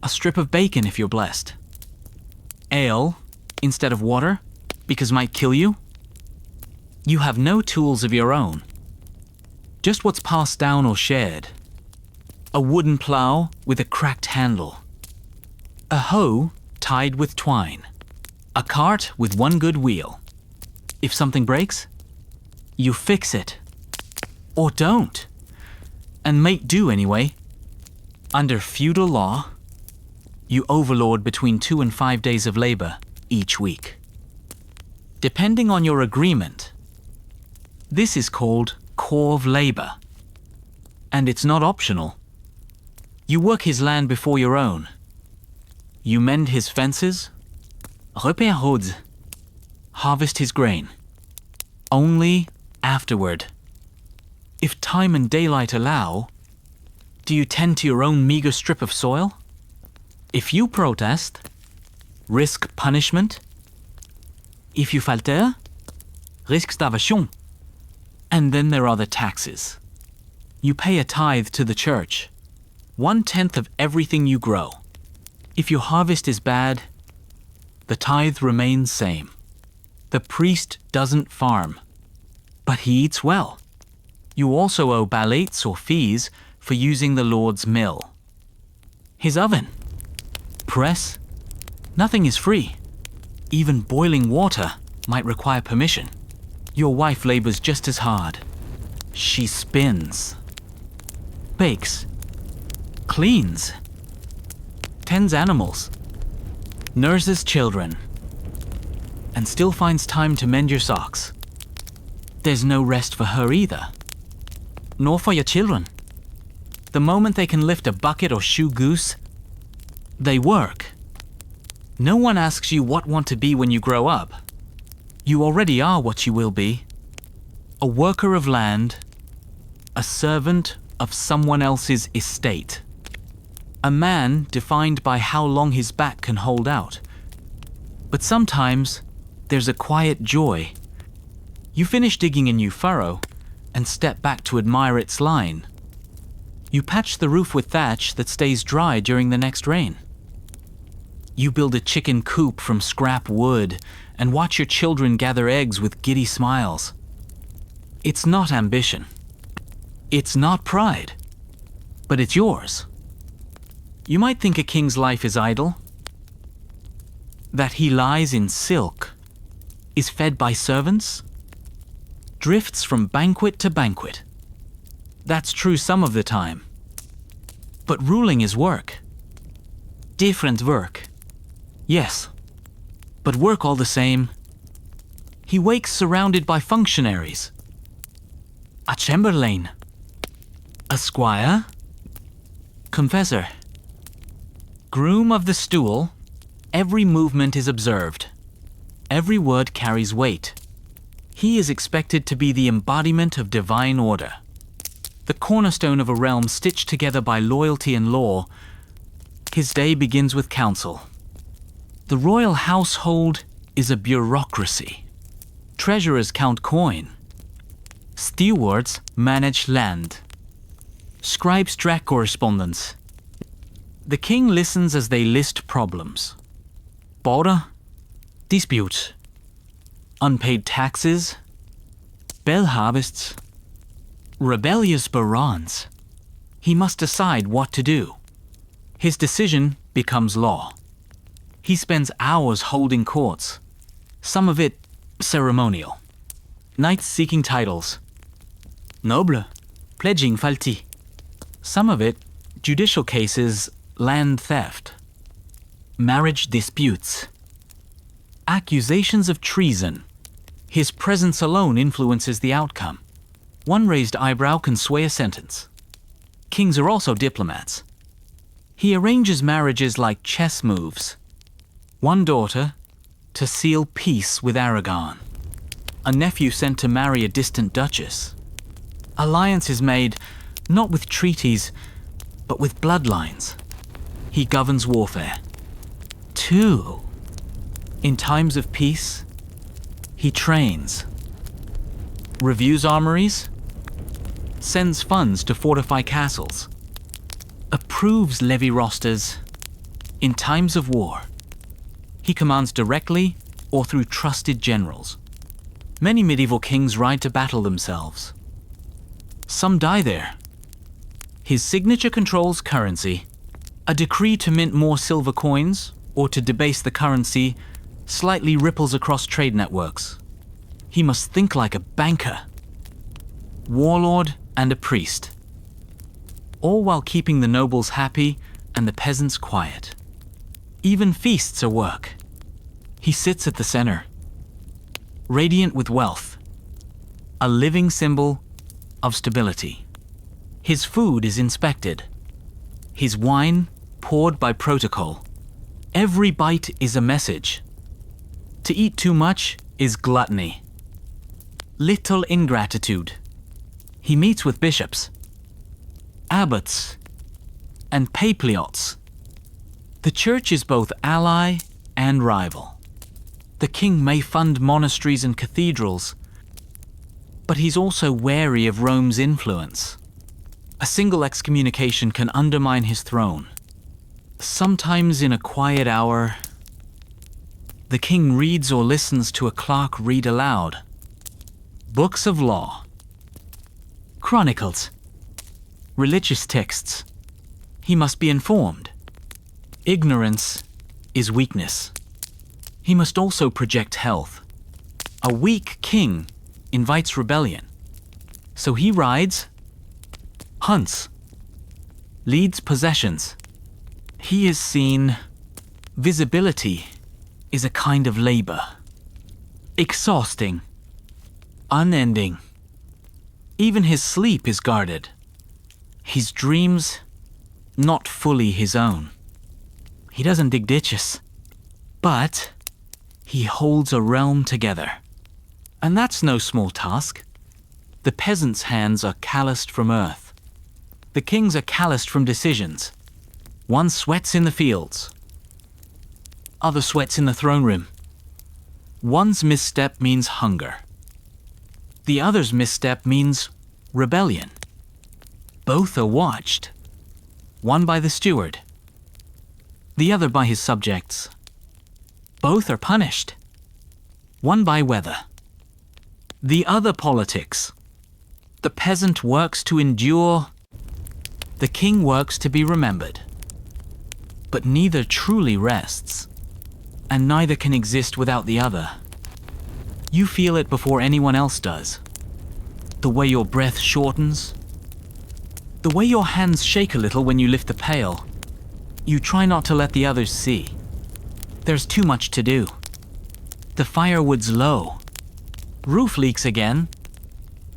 A strip of bacon if you're blessed. Ale instead of water, because might kill you. You have no tools of your own. Just what's passed down or shared. A wooden plow with a cracked handle. A hoe tied with twine. A cart with one good wheel. If something breaks, you fix it. Or don't. And make do anyway. Under feudal law, you overlord between 2 and 5 days of labor each week. Depending on your agreement, this is called corv labor. And it's not optional. You work his land before your own. You mend his fences, repair roads, harvest his grain. Only afterward. If time and daylight allow, do you tend to your own meager strip of soil? If you protest, risk punishment. If you falter, risk starvation. And then there are the taxes. You pay a tithe to the church, 1/10 of everything you grow. If your harvest is bad, the tithe remains same. The priest doesn't farm, but he eats well. You also owe balates or fees for using the Lord's mill. His oven, press, nothing is free. Even boiling water might require permission. Your wife labors just as hard. She spins, bakes, cleans, tends animals, nurses children, and still finds time to mend your socks. There's no rest for her either, nor for your children. The moment they can lift a bucket or shoe goose, they work. No one asks you what want to be when you grow up. You already are what you will be. A worker of land, a servant of someone else's estate. A man defined by how long his back can hold out. But sometimes there's a quiet joy. You finish digging a new furrow and step back to admire its line. You patch the roof with thatch that stays dry during the next rain. You build a chicken coop from scrap wood and watch your children gather eggs with giddy smiles. It's not ambition. It's not pride. But it's yours. You might think a king's life is idle. That he lies in silk, is fed by servants, drifts from banquet to banquet. That's true some of the time. But ruling is work. Different work. Yes, but work all the same. He wakes surrounded by functionaries. A chamberlain. A squire. Confessor. Groom of the stool. Every movement is observed. Every word carries weight. He is expected to be the embodiment of divine order. The cornerstone of a realm stitched together by loyalty and law. His day begins with counsel. The royal household is a bureaucracy. Treasurers count coin. Stewards manage land. Scribes track correspondence. The king listens as they list problems. Border, disputes, unpaid taxes, bell harvests, rebellious barons. He must decide what to do. His decision becomes law. He spends hours holding courts, some of it ceremonial. Knights seeking titles. Noble, pledging falti. Some of it judicial cases, land theft. Marriage disputes. Accusations of treason. His presence alone influences the outcome. One raised eyebrow can sway a sentence. Kings are also diplomats. He arranges marriages like chess moves. One daughter to seal peace with Aragon. A nephew sent to marry a distant duchess. Alliance is made not with treaties, but with bloodlines. He governs warfare. 2. In times of peace, he trains. Reviews armories. Sends funds to fortify castles. Approves levy rosters. In times of war, he commands directly or through trusted generals. Many medieval kings ride to battle themselves. Some die there. His signature controls currency. A decree to mint more silver coins or to debase the currency slightly ripples across trade networks. He must think like a banker, warlord, and a priest, all while keeping the nobles happy and the peasants quiet. Even feasts are work. He sits at the center, radiant with wealth, a living symbol of stability. His food is inspected, his wine poured by protocol. Every bite is a message. To eat too much is gluttony. Little ingratitude. He meets with bishops, abbots, and papliots. The church is both ally and rival. The king may fund monasteries and cathedrals, but he's also wary of Rome's influence. A single excommunication can undermine his throne. Sometimes in a quiet hour, the king reads or listens to a clerk read aloud. Books of law, chronicles, religious texts. He must be informed. Ignorance is weakness. He must also project health. A weak king invites rebellion. So he rides, hunts, leads possessions. He is seen. Visibility is a kind of labor. Exhausting. Unending. Even his sleep is guarded. His dreams, not fully his own. He doesn't dig ditches, but he holds a realm together. And that's no small task. The peasants' hands are calloused from earth. The kings are calloused from decisions. One sweats in the fields. Other sweats in the throne room. One's misstep means hunger. The other's misstep means rebellion. Both are watched. One by the steward, the other by his subjects. Both are punished. One by weather, the other politics. The peasant works to endure. The king works to be remembered. But neither truly rests, and neither can exist without the other. You feel it before anyone else does. The way your breath shortens. The way your hands shake a little when you lift the pail. You try not to let the others see. There's too much to do. The firewood's low. Roof leaks again.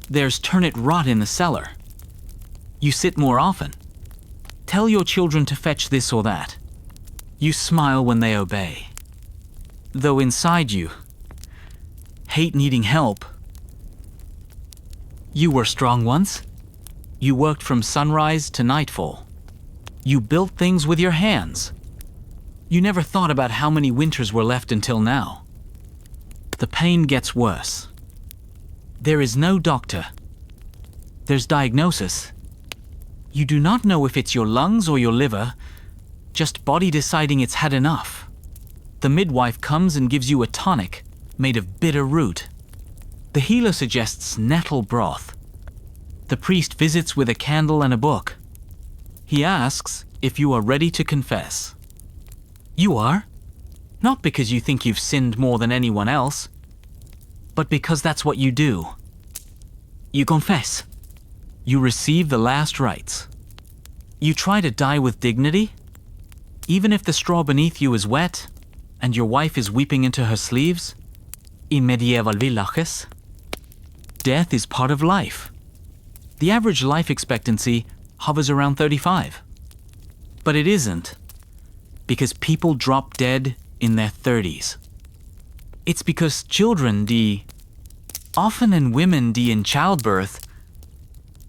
There's turnip rot in the cellar. You sit more often. Tell your children to fetch this or that. You smile when they obey. Though inside you, hate needing help. You were strong once. You worked from sunrise to nightfall. You built things with your hands. You never thought about how many winters were left until now. The pain gets worse. There is no doctor. There's diagnosis. You do not know if it's your lungs or your liver, just body deciding it's had enough. The midwife comes and gives you a tonic made of bitter root. The healer suggests nettle broth. The priest visits with a candle and a book. He asks if you are ready to confess. You are, not because you think you've sinned more than anyone else, but because that's what you do. You confess. You receive the last rites. You try to die with dignity, even if the straw beneath you is wet and your wife is weeping into her sleeves. In medieval villages, death is part of life. The average life expectancy hovers around 35. But it isn't, because people drop dead in their 30s. It's because children die, often and women die in childbirth,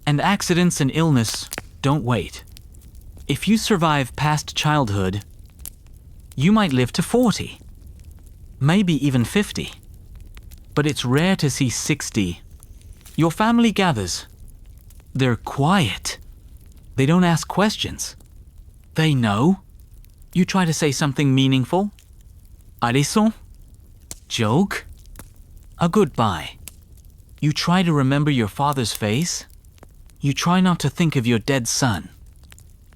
and accidents and illness don't wait. If you survive past childhood, you might live to 40, maybe even 50. But it's rare to see 60. Your family gathers. They're quiet. They don't ask questions. They know. You try to say something meaningful. A leçon? Joke? A goodbye. You try to remember your father's face. You try not to think of your dead son.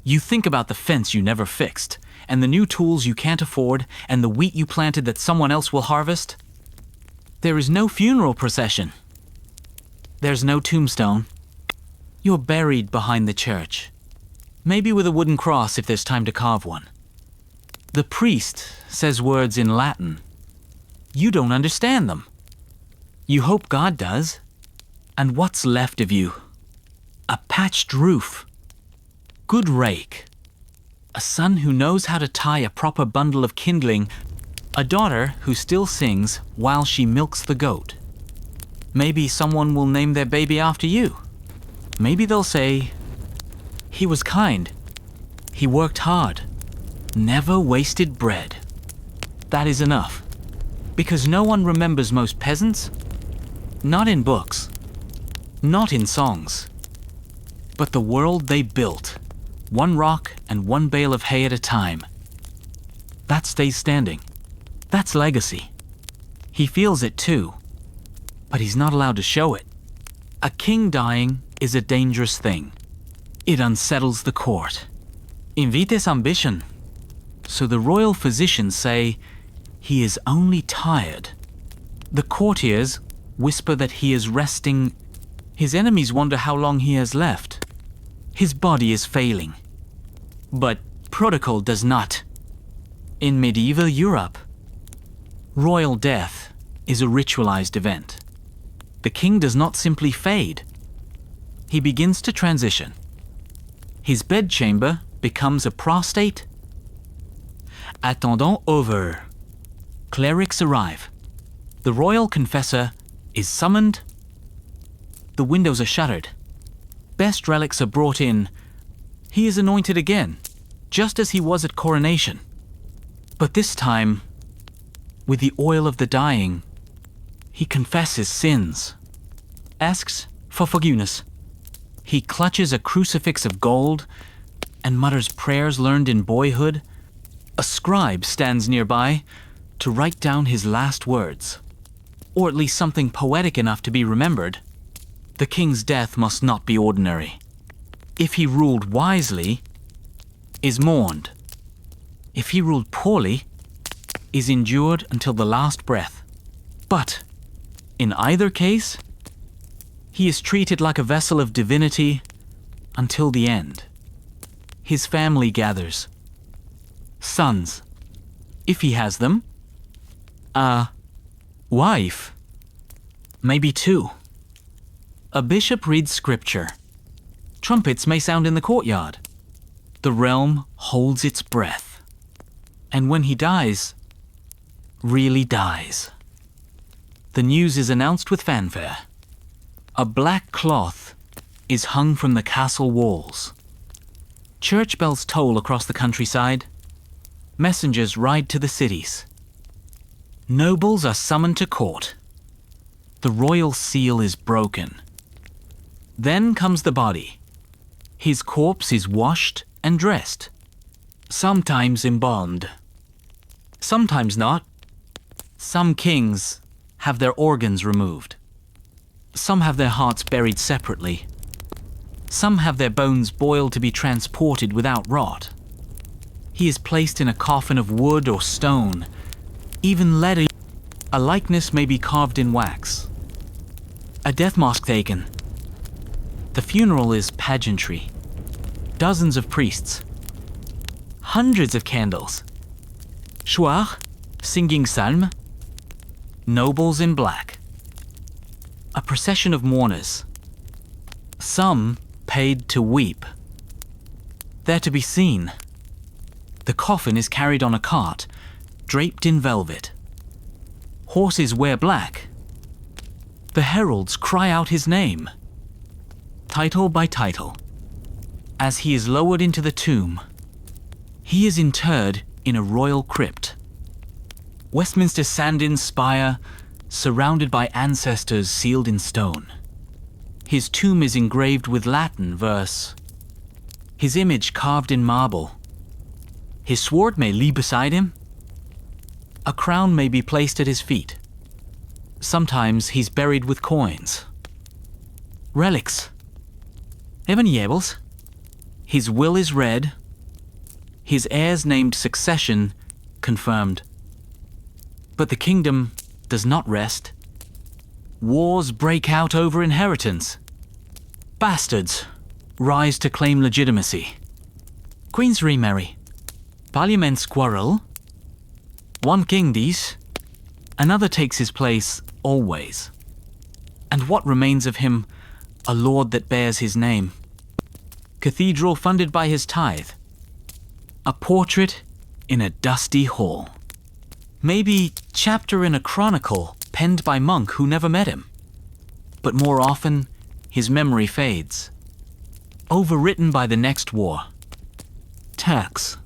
You think about the fence you never fixed, and the new tools you can't afford, and the wheat you planted that someone else will harvest. There is no funeral procession. There's no tombstone. You're buried behind the church, maybe with a wooden cross if there's time to carve one. The priest says words in Latin. You don't understand them. You hope God does. And what's left of you? A patched roof. Good rake. A son who knows how to tie a proper bundle of kindling. A daughter who still sings while she milks the goat. Maybe someone will name their baby after you. Maybe they'll say, he was kind. He worked hard. Never wasted bread. That is enough. Because no one remembers most peasants. Not in books. Not in songs. But the world they built. One rock and one bale of hay at a time. That stays standing. That's legacy. He feels it too. But he's not allowed to show it. A king dying is a dangerous thing. It unsettles the court. Invites ambition. So the royal physicians say he is only tired. The courtiers whisper that he is resting. His enemies wonder how long he has left. His body is failing. But protocol does not. In medieval Europe, royal death is a ritualized event. The king does not simply fade. He begins to transition. His bedchamber becomes a prostate. Attendant over. Clerics arrive. The royal confessor is summoned. The windows are shuttered. Best relics are brought in. He is anointed again, just as he was at coronation. But this time, with the oil of the dying, he confesses sins, asks for forgiveness. He clutches a crucifix of gold and mutters prayers learned in boyhood. A scribe stands nearby to write down his last words, or at least something poetic enough to be remembered. The king's death must not be ordinary. If he ruled wisely, is mourned. If he ruled poorly, is endured until the last breath. But, in either case, he is treated like a vessel of divinity until the end. His family gathers. Sons, if he has them. A wife, maybe two. A bishop reads scripture. Trumpets may sound in the courtyard. The realm holds its breath. And when he dies, really dies, the news is announced with fanfare. A black cloth is hung from the castle walls. Church bells toll across the countryside. Messengers ride to the cities. Nobles are summoned to court. The royal seal is broken. Then comes the body. His corpse is washed and dressed, sometimes embalmed, sometimes not. Some kings have their organs removed. Some have their hearts buried separately. Some have their bones boiled to be transported without rot. He is placed in a coffin of wood or stone, even lead. A likeness may be carved in wax. A death mask taken. The funeral is pageantry. Dozens of priests. Hundreds of candles. Chouars, singing psalm. Nobles in black. A procession of mourners. Some paid to weep. They're to be seen. The coffin is carried on a cart, draped in velvet. Horses wear black. The heralds cry out his name, title by title. As he is lowered into the tomb, he is interred in a royal crypt. Westminster sandin spire, surrounded by ancestors sealed in stone. His tomb is engraved with Latin verse. His image carved in marble. His sword may lie beside him. A crown may be placed at his feet. Sometimes he's buried with coins. Relics. Evaniables. His will is read. His heirs named succession confirmed. But the kingdom does not rest. Wars break out over inheritance. Bastards rise to claim legitimacy. Queens remarry. Parliaments quarrel. One king dies, another takes his place always. And what remains of him, a lord that bears his name? Cathedral funded by his tithe. A portrait in a dusty hall. Maybe chapter in a chronicle penned by monk who never met him. But more often, his memory fades. Overwritten by the next war. Tax.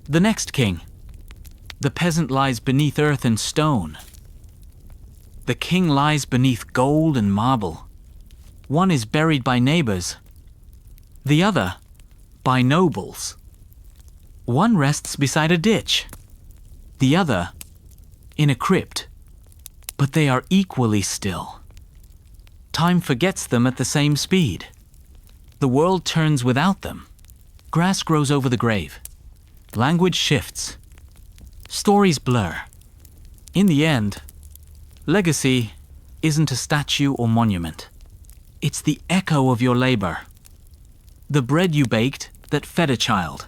The next king. The peasant lies beneath earth and stone. The king lies beneath gold and marble. One is buried by neighbors, the other by nobles. One rests beside a ditch, the other in a crypt, but they are equally still. Time forgets them at the same speed. The world turns without them. Grass grows over the grave. Language shifts. Stories blur. In the end, legacy isn't a statue or monument. It's the echo of your labor. The bread you baked that fed a child.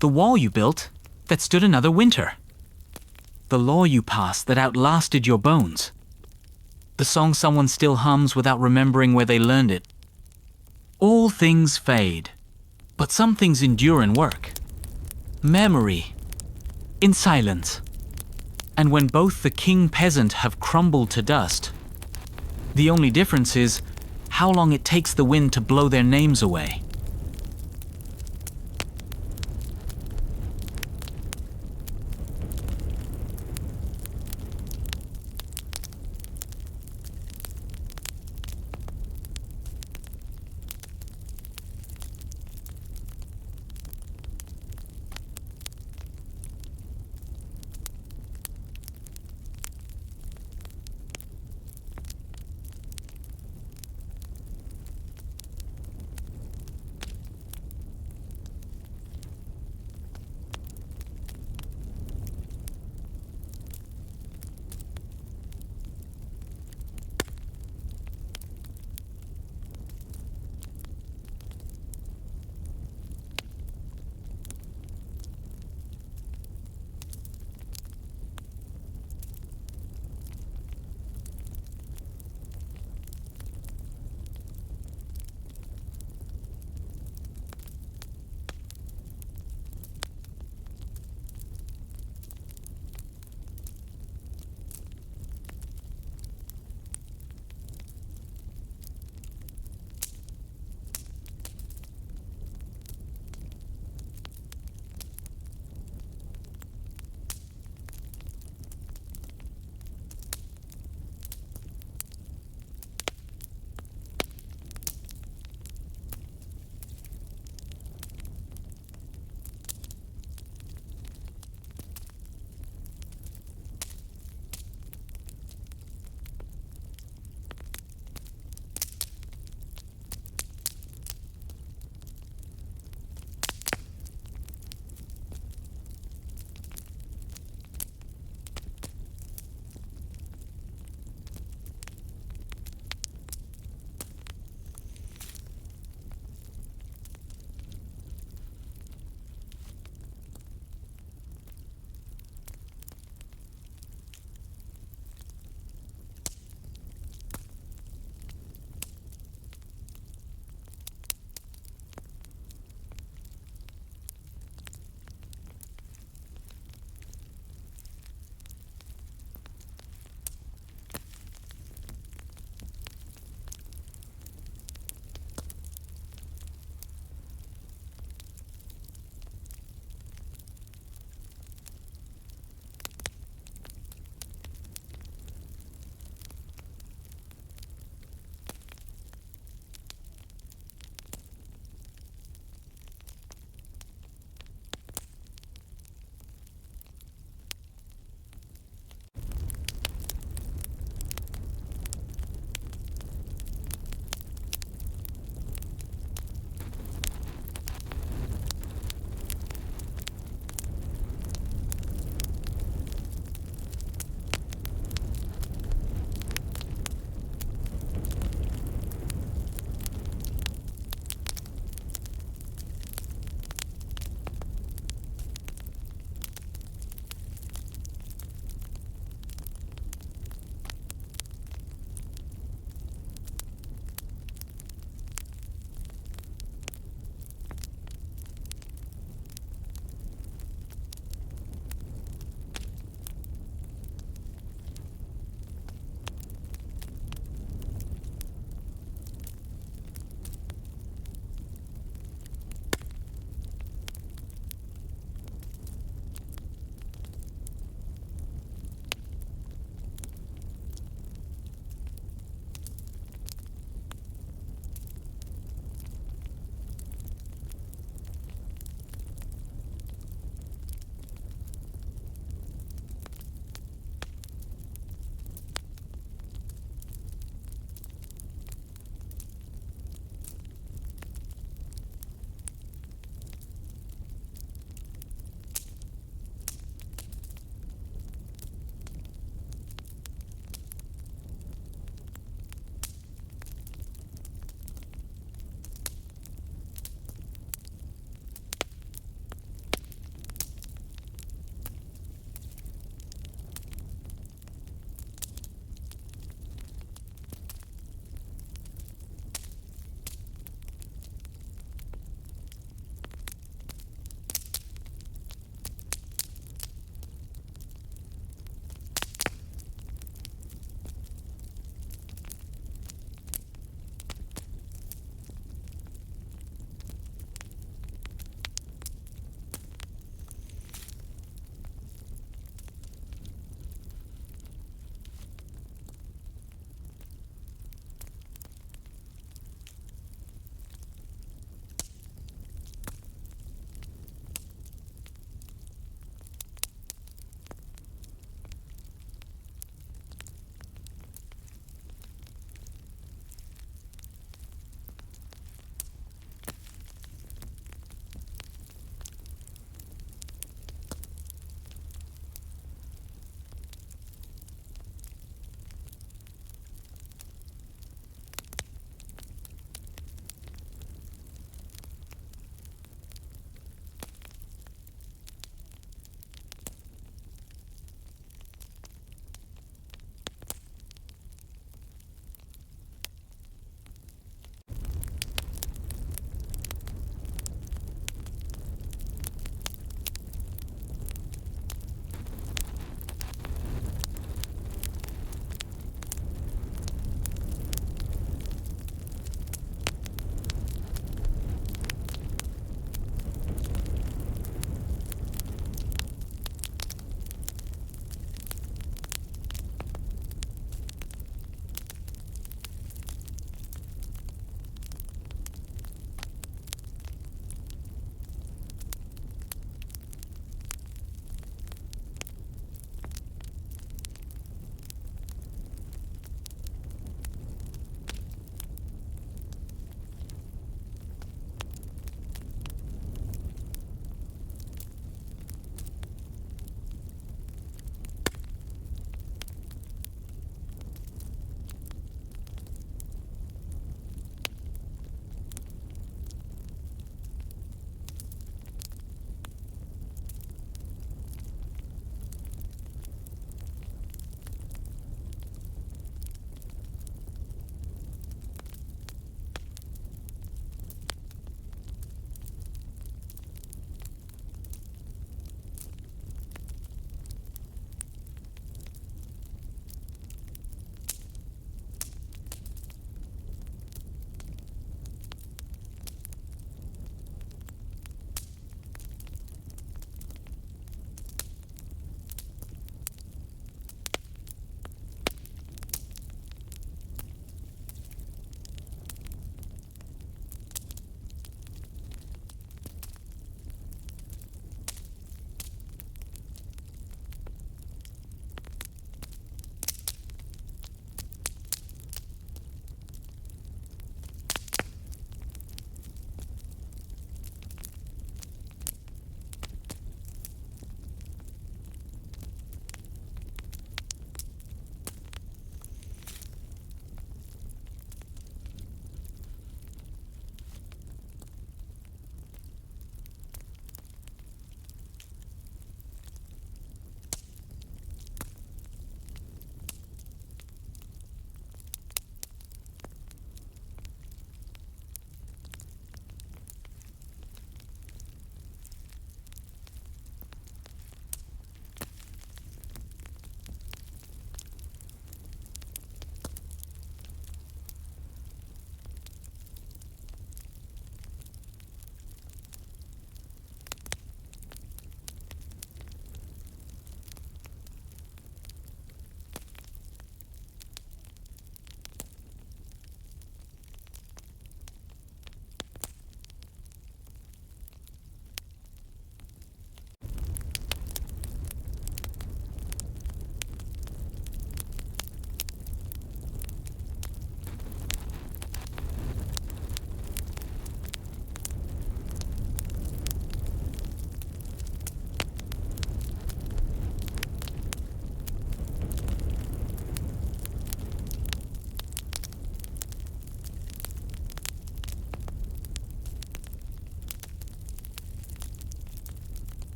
The wall you built that stood another winter. The law you passed that outlasted your bones. The song someone still hums without remembering where they learned it. All things fade, but some things endure and work. Memory, in silence. And when both the king peasant have crumbled to dust, the only difference is how long it takes the wind to blow their names away.